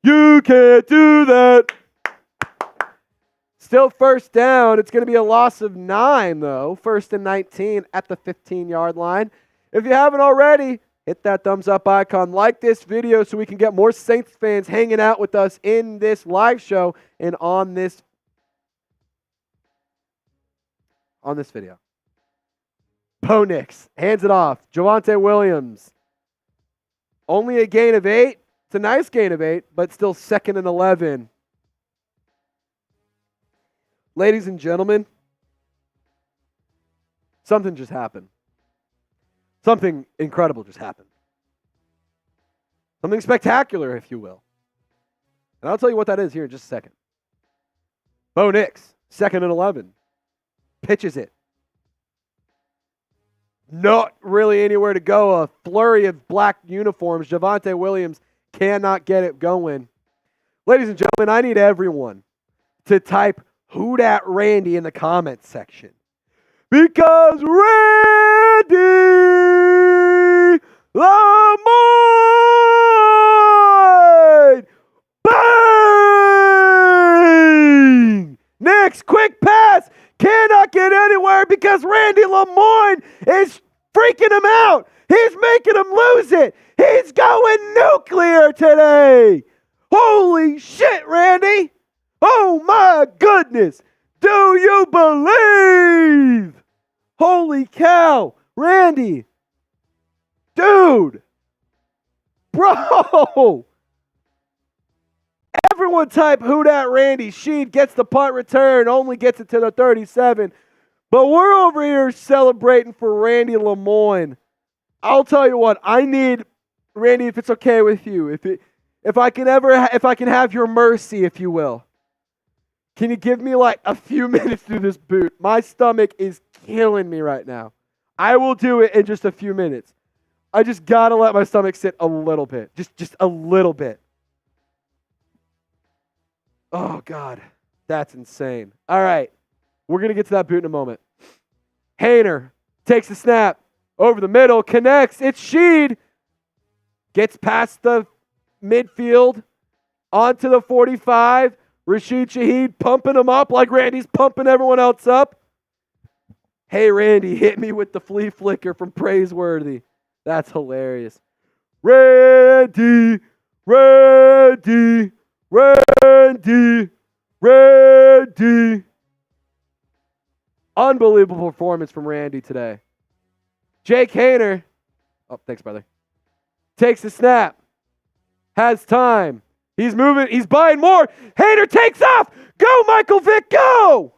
You can't do that. Still first down. It's going to be a loss of 9, though. 1st and 19 at the 15-yard line. If you haven't already, hit that thumbs up icon. Like this video so we can get more Saints fans hanging out with us in this live show and on this video. Bo Nix hands it off. Javonte Williams. Only a gain of 8. It's a nice gain of 8, but still 2nd and 11. Ladies and gentlemen, something just happened. Something incredible just happened. Something spectacular, if you will. And I'll tell you what that is here in just a second. Bo Nix, 2nd and 11. Pitches it. Not really anywhere to go. A flurry of black uniforms. Javonte Williams cannot get it going. Ladies and gentlemen, I need everyone to type "Who Dat Randy" in the comments section. Because Randy Lemoyne! Bang! Next, quick pass. Cannot get anywhere because Randy Lemoyne is freaking him out. He's making him lose it. He's going nuclear today. Holy shit, Randy. Oh my goodness. Do you believe? Holy cow. Randy. Dude. Bro. Everyone type "Who Dat Randy." Sheed gets the punt return, only gets it to the 37. But we're over here celebrating for Randy Lemoyne. I'll tell you what, I need Randy, if it's okay with you, if I can have your mercy, if you will. Can you give me like a few minutes through this boot? My stomach is killing me right now. I will do it in just a few minutes. I just gotta let my stomach sit a little bit. Just a little bit. Oh, God. That's insane. All right. We're going to get to that boot in a moment. Haener takes the snap. Over the middle. Connects. It's Sheed. Gets past the midfield. Onto the 45. Rashid Shaheed pumping him up like Randy's pumping everyone else up. Hey, Randy, hit me with the flea flicker from Praiseworthy. That's hilarious. Randy. Unbelievable performance from Randy today. Jake Haener. Oh, thanks, brother. Takes the snap. Has time. He's moving. He's buying more. Haener takes off. Go, Michael Vick, go.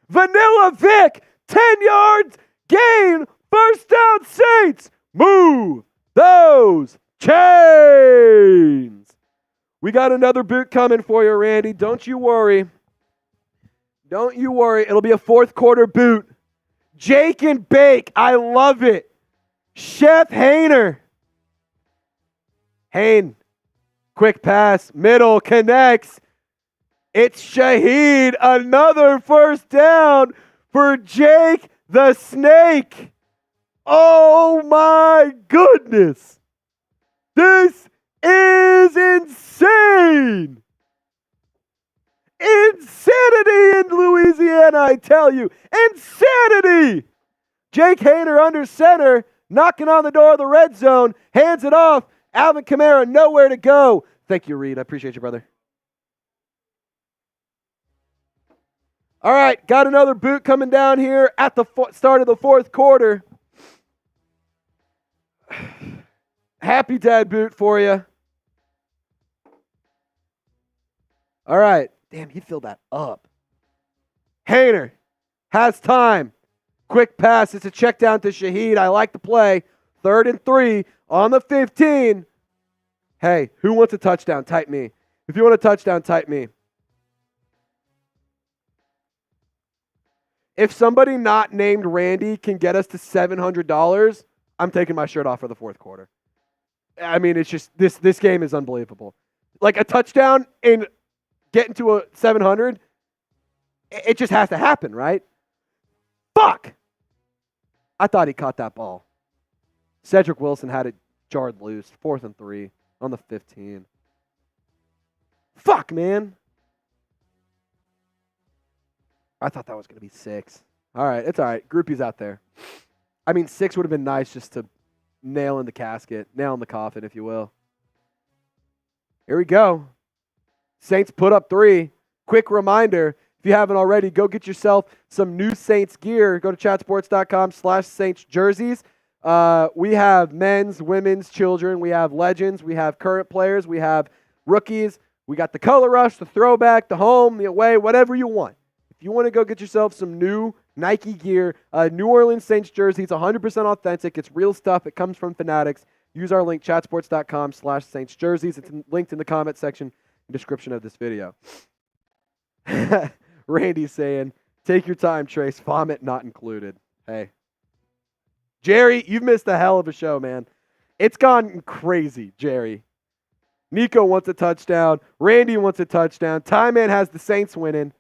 Vanilla Vick. 10 yards. Gain. First down, Saints. Move those chains. We got another boot coming for you, Randy. Don't you worry. Don't you worry. It'll be a 4th quarter boot. Jake and Bake. I love it. Chef Haener. Hain. Quick pass. Middle. Connects. It's Shaheed. Another first down for Jake the Snake. Oh my goodness. This is insane. Insanity in Louisiana, I tell you. Insanity. Jake Haener under center, knocking on the door of the red zone, hands it off. Alvin Kamara, nowhere to go. Thank you, Reed. I appreciate you, brother. All right, got another boot coming down here at the start of the 4th quarter. Happy dad boot for you. All right. Damn, he filled that up. Haener has time. Quick pass. It's a check down to Shaheed. I like the play. 3rd and 3 on the 15. Hey, who wants a touchdown? Type me. If you want a touchdown, type me. If somebody not named Randy can get us to $700, I'm taking my shirt off for the 4th quarter. I mean, it's just this game is unbelievable. Like a touchdown and getting to a 700, it just has to happen, right? Fuck! I thought he caught that ball. Cedric Wilson had it jarred loose. 4th and 3 on the 15. Fuck, man. I thought that was going to be 6. All right, it's all right. Groupies out there. I mean, 6 would have been nice just to nail in the casket, nail in the coffin, if you will. Here we go. Saints put up 3. Quick reminder, if you haven't already, go get yourself some new Saints gear. Go to chatsports.com/Saints jerseys. We have men's, women's, children. We have legends. We have current players. We have rookies. We got the color rush, the throwback, the home, the away, whatever you want. If you want to go get yourself some new Nike gear, New Orleans Saints jersey, it's 100% authentic. It's real stuff. It comes from Fanatics. Use our link, chatsports.com/Saints jerseys. It's linked in the comment section and description of this video. Randy's saying, take your time, Trace. Vomit not included. Hey. Jerry, you've missed a hell of a show, man. It's gone crazy, Jerry. Nico wants a touchdown. Randy wants a touchdown. Ty-Man has the Saints winning.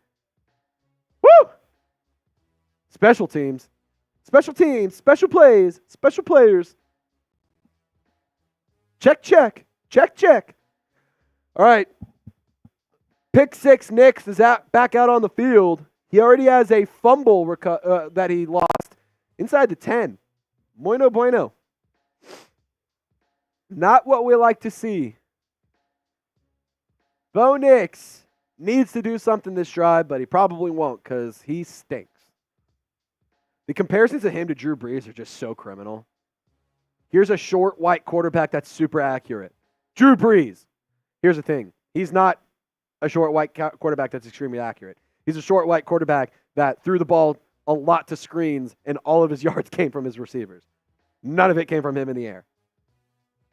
Woo! Special teams. Special teams. Special plays. Special players. Check, check. Check, check. All right. Pick 6, Knicks is back out on the field. He already has a fumble that he lost inside the 10. Bueno, bueno. Not what we like to see. Bo Nix needs to do something this drive, but he probably won't because he stinks. The comparisons of him to Drew Brees are just so criminal. Here's a short, white quarterback that's super accurate. Drew Brees. Here's the thing. He's not a short, white quarterback that's extremely accurate. He's a short, white quarterback that threw the ball a lot to screens, and all of his yards came from his receivers. None of it came from him in the air.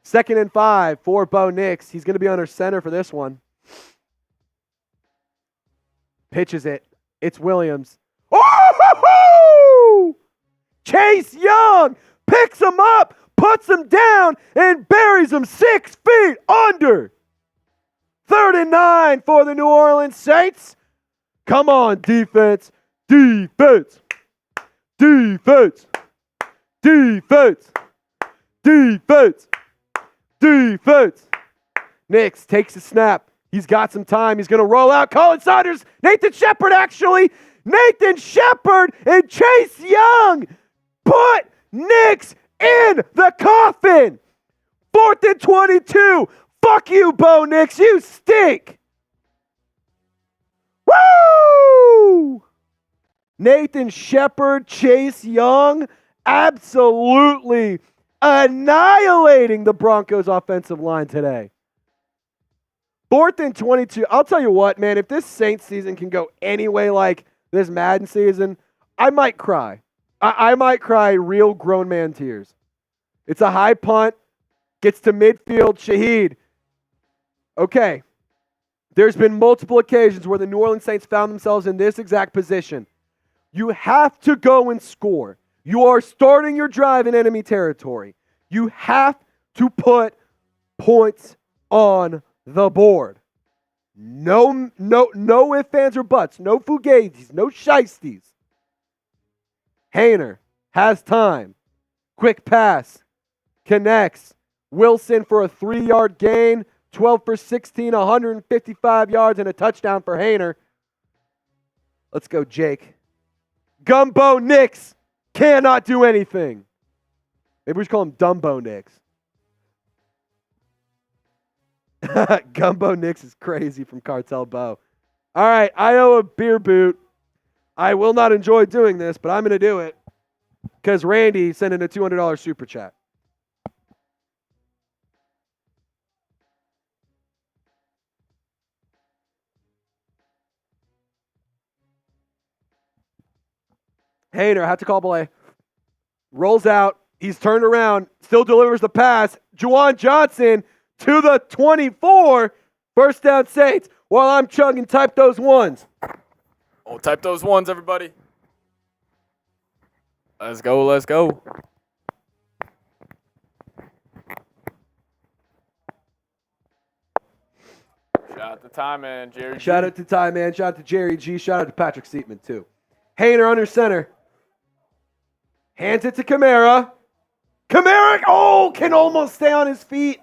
2nd and 5 for Bo Nix. He's going to be under center for this one. Pitches it. It's Williams. Oh! Chase Young picks him up, puts him down, and buries him 6 feet under. 3rd and 9 for the New Orleans Saints. Come on, defense. Defense. Defense. Defense. Defense. Defense. Nix takes a snap. He's got some time. He's going to roll out. Khalen Saunders. Nathan Shepard, actually. Nathan Shepard and Chase Young put Nix in the coffin. 4th and 22. Fuck you, Bo Nix. You stink. Woo! Nathan Shepard, Chase Young, absolutely annihilating the Broncos offensive line today. 4th and 22. I'll tell you what, man, if this Saints season can go any way like this Madden season, I might cry. I might cry real grown man tears. It's a high punt. Gets to midfield. Shaheed. Okay. There's been multiple occasions where the New Orleans Saints found themselves in this exact position. You have to go and score. You are starting your drive in enemy territory. You have to put points on the board. No ifs, ands, or buts. No fugazis. No shiesties. Haener has time. Quick pass. Connects. Wilson for a 3-yard gain. 12 for 16, 155 yards, and a touchdown for Haener. Let's go, Jake. Gumbo Nix cannot do anything. Maybe we should call him Dumbo Nix. Gumbo Nix is crazy from Cartel Bo. All right, I owe a beer boot. I will not enjoy doing this, but I'm going to do it because Randy sent in a $200 super chat. Haener, have to call play. Rolls out. He's turned around. Still delivers the pass. Juwan Johnson to the 24. First down Saints. While I'm chugging, type those ones. Oh, type those ones, everybody. Let's go, let's go. Shout out to Ty Man, Jerry. Shout out to Ty Man. Shout out to Jerry G. Shout out to Patrick Seatman, too. Haener under center. Hands it to Kamara. Kamara, can almost stay on his feet.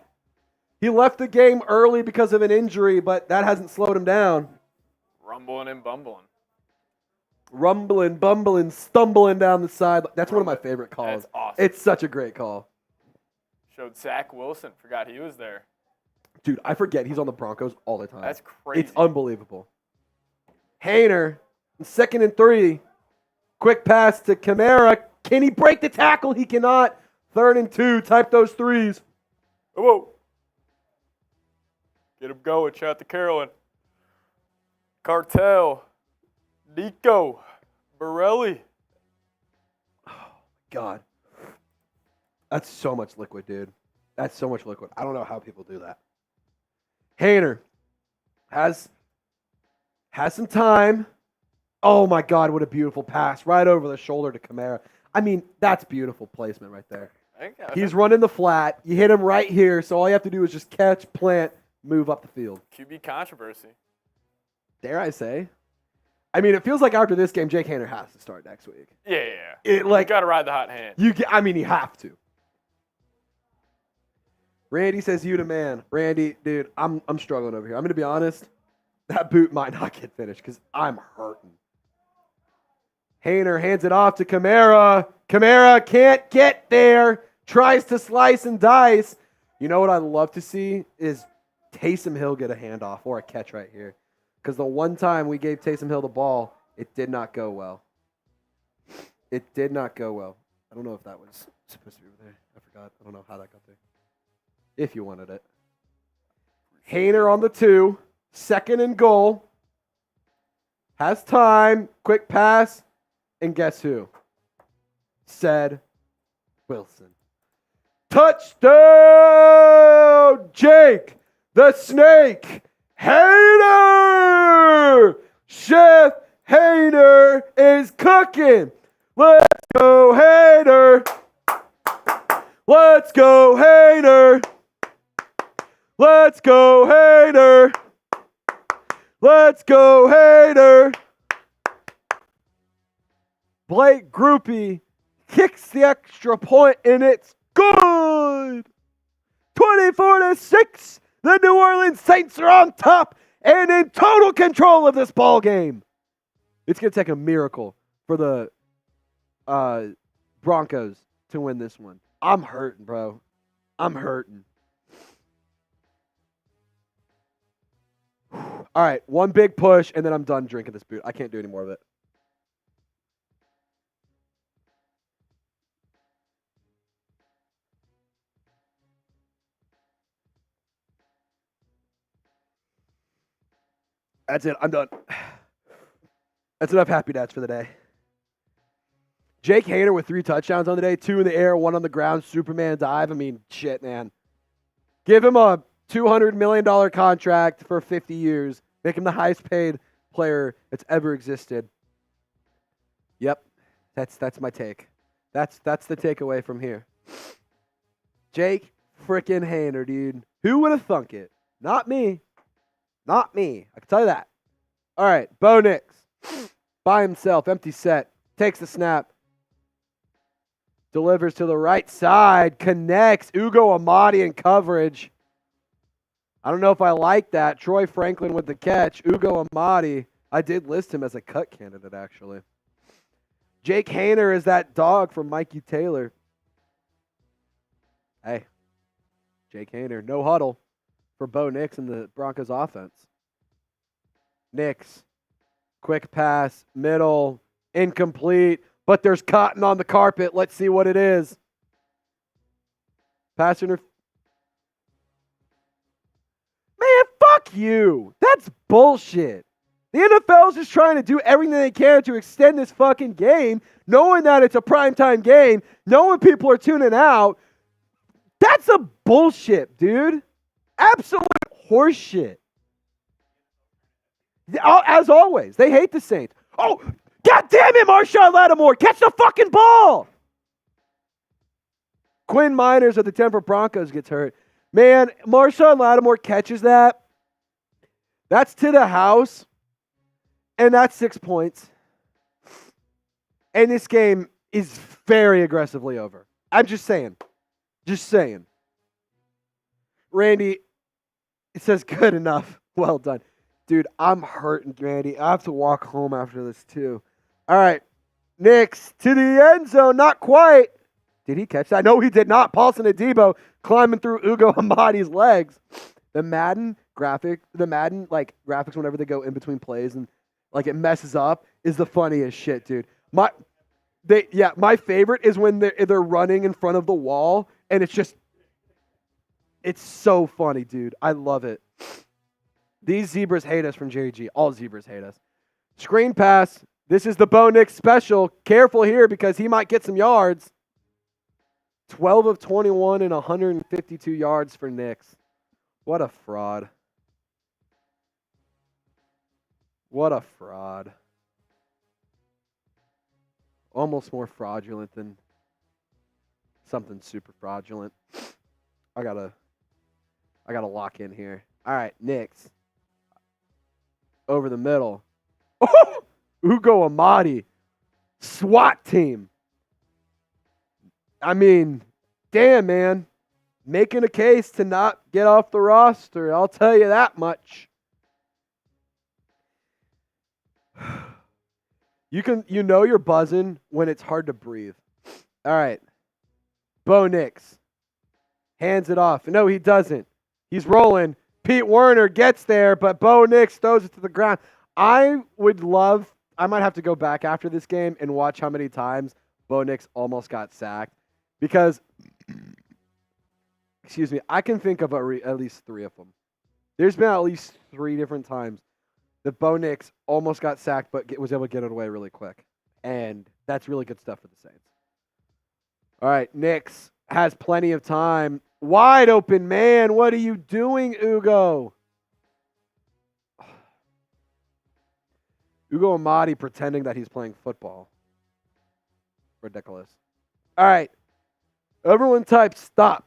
He left the game early because of an injury, but that hasn't slowed him down. Rumbling and bumbling. Rumbling, bumbling, stumbling down the side. That's one of my favorite calls. That's awesome. It's such a great call. Showed Zach Wilson. Forgot he was there. Dude, I forget he's on the Broncos all the time. That's crazy. It's unbelievable. Haener, 2nd and 3. Quick pass to Kamara. Can he break the tackle? He cannot. 3rd and 2. Type those threes. Whoa. Get him going. Shout out to Carolyn. Cartel. Nico. Borelli. Oh, God. That's so much liquid, dude. That's so much liquid. I don't know how people do that. Haener has some time. Oh, my God, what a beautiful pass. Right over the shoulder to Kamara. I mean, that's beautiful placement right there. He's running the flat. You hit him right here, so all you have to do is just catch, plant, move up the field. QB controversy. Dare I say? I mean, it feels like after this game, Jake Haener has to start next week. Yeah. You got to ride the hot hand. You have to. Randy says you the man. Randy, dude, I'm struggling over here. I'm going to be honest. That boot might not get finished because I'm hurting. Haener hands it off to Kamara. Kamara can't get there. Tries to slice and dice. You know what I'd love to see is Taysom Hill get a handoff or a catch right here. Because the one time we gave Taysom Hill the ball, it did not go well. It did not go well. I don't know if that was supposed to be over there. I forgot. I don't know how that got there. If you wanted it. Haener on the 2. 2nd and goal. Has time. Quick pass. And guess who? Said Wilson. Touchdown! Jake the Snake Haener! Chef Haener is cooking. Let's go Haener! Let's go Haener! Let's go Haener! Let's go Haener! Blake Groupie kicks the extra point, and it's good. 24-6. The New Orleans Saints are on top and in total control of this ball game. It's going to take a miracle for the Broncos to win this one. I'm hurting, bro. I'm hurting. All right, one big push, and then I'm done drinking this boot. I can't do any more of it. That's it. I'm done. That's enough happy dads for the day. Jake Haener with 3 touchdowns on the day, 2 in the air, 1 on the ground, Superman dive. I mean, shit, man. Give him a $200 million contract for 50 years. Make him the highest paid player that's ever existed. Yep. That's my take. That's the takeaway from here. Jake frickin' Haener, dude. Who would have thunk it? Not me. Not me. I can tell you that. All right. Bo Nix. By himself. Empty set. Takes the snap. Delivers to the right side. Connects. Ugo Amad in coverage. I don't know if I like that. Troy Franklin with the catch. Ugo Amad. I did list him as a cut candidate, actually. Jake Haener is that dog from Mikey Taylor. Hey. Jake Haener. No huddle for Bo Nix and the Broncos offense. Nix. Quick pass. Middle. Incomplete. But there's cotton on the carpet. Let's see what it is. Pass interference. Man, fuck you. That's bullshit. The NFL's just trying to do everything they can to extend this fucking game, knowing that it's a primetime game, knowing people are tuning out. That's a bullshit, dude. Absolute horseshit. As always, they hate the Saints. Oh, God damn it, Marshon Lattimore. Catch the fucking ball. Quinn Miners of the Denver Broncos gets hurt. Man, Marshon Lattimore catches that. That's to the house, and that's 6 points. And this game is very aggressively over. I'm just saying. Just saying. Randy, it says good enough. Well done. Dude, I'm hurting, Randy. I have to walk home after this, too. All right. Knicks to the end zone. Not quite. Did he catch that? No, he did not. Paulson Adebo climbing through Ugo Amadi's legs. The Madden graphics whenever they go in between plays and like it messes up is the funniest shit, dude. My favorite is when they're running in front of the wall and it's so funny, dude. I love it. These zebras hate us from Jerry G. All zebras hate us. Screen pass. This is the Bo Nix special. Careful here because he might get some yards. 12 of 21 and 152 yards for Nix. What a fraud. What a fraud. Almost more fraudulent than something super fraudulent. I gotta lock in here. All right, Nix. Over the middle. Oh! Ugo Amad. SWAT team. I mean, damn, man. Making a case to not get off the roster. I'll tell you that much. You know you're buzzing when it's hard to breathe. All right. Bo Nix. Hands it off. No, he doesn't. He's rolling. Pete Werner gets there, but Bo Nix throws it to the ground. I might have to go back after this game and watch how many times Bo Nix almost got sacked. Because, excuse me, I can think of at least 3 of them. There's been at least 3 different times that Bo Nix almost got sacked but was able to get it away really quick. And that's really good stuff for the Saints. All right, Nix has plenty of time. Wide open, man. What are you doing, Ugo? Ugo Amad pretending that he's playing football. Ridiculous. All right. Everyone type stop.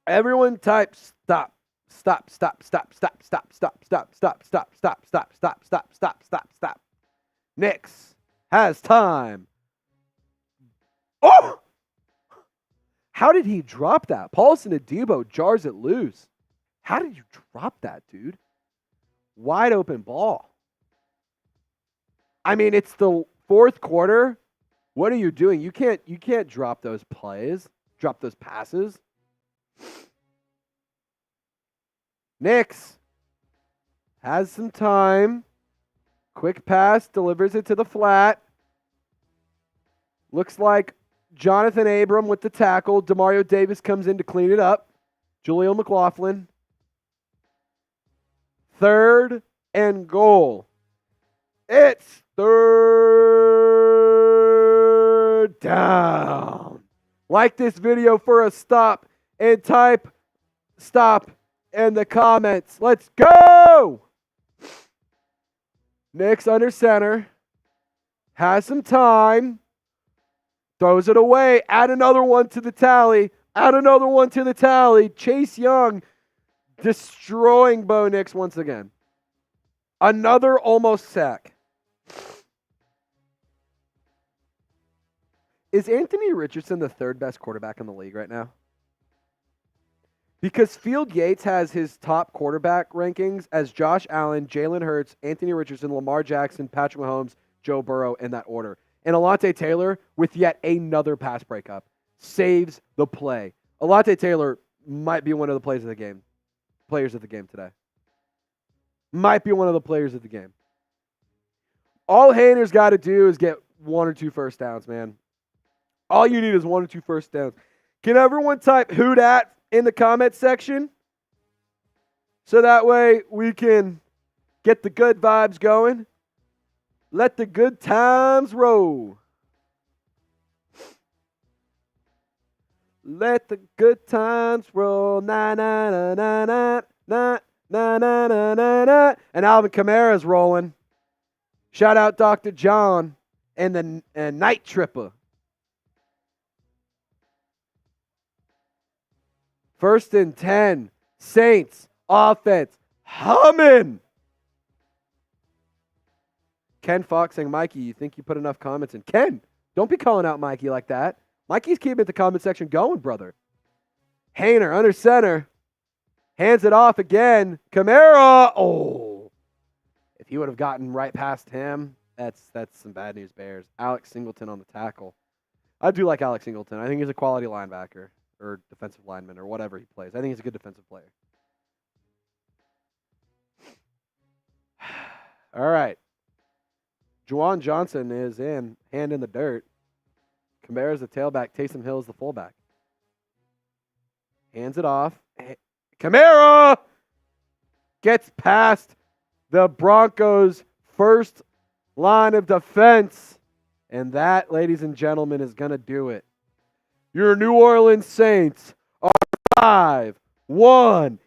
Everyone type stop. Stop, stop, stop, stop, stop, stop, stop, stop, stop, stop, stop, stop, stop, stop, stop, stop. Nix has time. Oh! How did he drop that? Paulson Adebo jars it loose. How did you drop that, dude? Wide open ball. I mean, it's the 4th quarter. What are you doing? You can't drop those plays, drop those passes. Nix has some time. Quick pass, delivers it to the flat. Looks like Jonathan Abram with the tackle. Demario Davis comes in to clean it up. Jaleel McLaughlin. 3rd and goal. It's 3rd down. Like this video for a stop and type stop in the comments. Let's go! Nix under center. Has some time. Throws it away. Add another one to the tally. Add another one to the tally. Chase Young destroying Bo Nix once again. Another almost sack. Is Anthony Richardson the 3rd best quarterback in the league right now? Because Field Yates has his top quarterback rankings as Josh Allen, Jalen Hurts, Anthony Richardson, Lamar Jackson, Patrick Mahomes, Joe Burrow in that order. And Alontae Taylor, with yet another pass breakup, saves the play. Alontae Taylor might be one of the players of the game today. Might be one of the players of the game. All Haener's got to do is get 1 or 2 first downs, man. All you need is 1 or 2 first downs. Can everyone type who dat in the comment section? So that way we can get the good vibes going. Let the good times roll. Let the good times roll. Na na na na na na na na na na na. And Alvin Kamara is rolling. Shout out Dr. John and the Night Tripper. 1st and 10. Saints offense humming. Ken Fox saying, Mikey, you think you put enough comments in? Ken, don't be calling out Mikey like that. Mikey's keeping the comment section going, brother. Hainer under center. Hands it off again. Kamara. Oh. If he would have gotten right past him, that's some bad news, Bears. Alex Singleton on the tackle. I do like Alex Singleton. I think he's a quality linebacker or defensive lineman or whatever he plays. I think he's a good defensive player. All right. Juwan Johnson is in, hand in the dirt. Kamara's the tailback. Taysom Hill is the fullback. Hands it off. Kamara gets past the Broncos' first line of defense. And that, ladies and gentlemen, is going to do it. Your New Orleans Saints are 5-1-1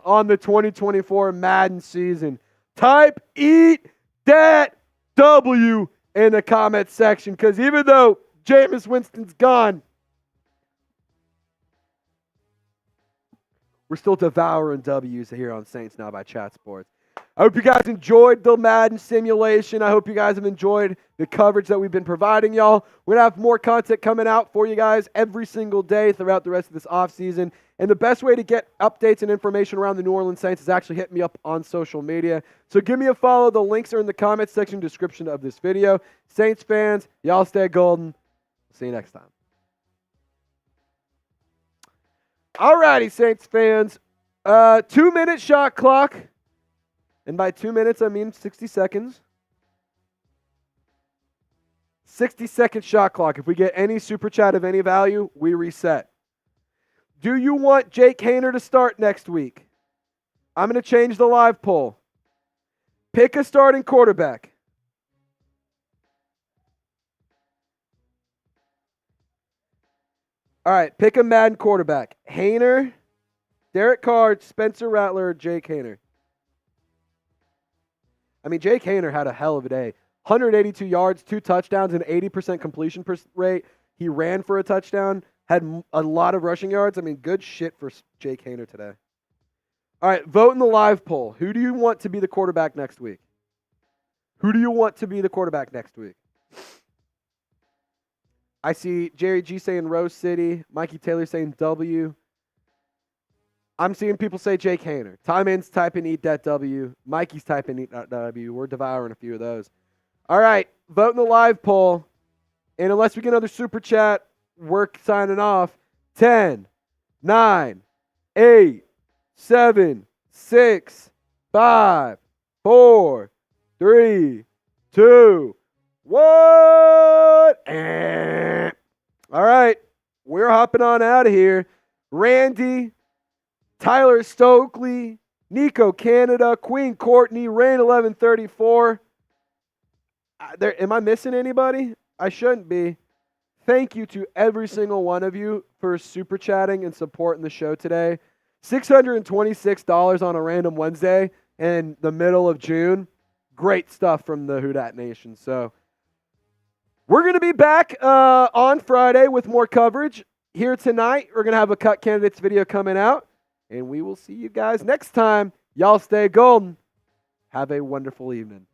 on the 2024 Madden season. Type eat that W in the comment section, because even though Jameis Winston's gone, we're still devouring W's here on Saints Now by Chat Sports. I hope you guys enjoyed the Madden simulation. I hope you guys have enjoyed the coverage that we've been providing y'all. We're going to have more content coming out for you guys every single day throughout the rest of this offseason. And the best way to get updates and information around the New Orleans Saints is actually hit me up on social media. So give me a follow. The links are in the comment section description of this video. Saints fans, y'all stay golden. See you next time. Alrighty, Saints fans. 2-minute shot clock. And by 2 minutes, I mean 60 seconds. 60-second shot clock. If we get any super chat of any value, we reset. Do you want Jake Haener to start next week? I'm going to change the live poll. Pick a starting quarterback. All right, pick a Madden quarterback. Haener, Derek Carr, Spencer Rattler, or Jake Haener. I mean, Jake Haener had a hell of a day. 182 yards, 2 touchdowns, and 80% completion rate. He ran for a touchdown, had a lot of rushing yards. I mean, good shit for Jake Haener today. All right, vote in the live poll. Who do you want to be the quarterback next week? Who do you want to be the quarterback next week? I see Jerry G saying Rose City. Mikey Taylor saying W. I'm seeing people say Jake Haener. Tyman's typing eat that W. Mikey's typing eat that W. We're devouring a few of those. All right, vote in the live poll. And unless we get another super chat, we're signing off. 10, 9, 8, 7, 6, 5, 4, 3, 2, 1. All right, we're hopping on out of here. Randy, Tyler Stokely, Nico Canada, Queen Courtney, Rain 1134. Am I missing anybody? I shouldn't be. Thank you to every single one of you for super chatting and supporting the show today. $626 on a random Wednesday in the middle of June. Great stuff from the Who Dat Nation. So we're going to be back on Friday with more coverage. Here tonight, we're going to have a Cut Candidates video coming out. And we will see you guys next time. Y'all stay golden. Have a wonderful evening.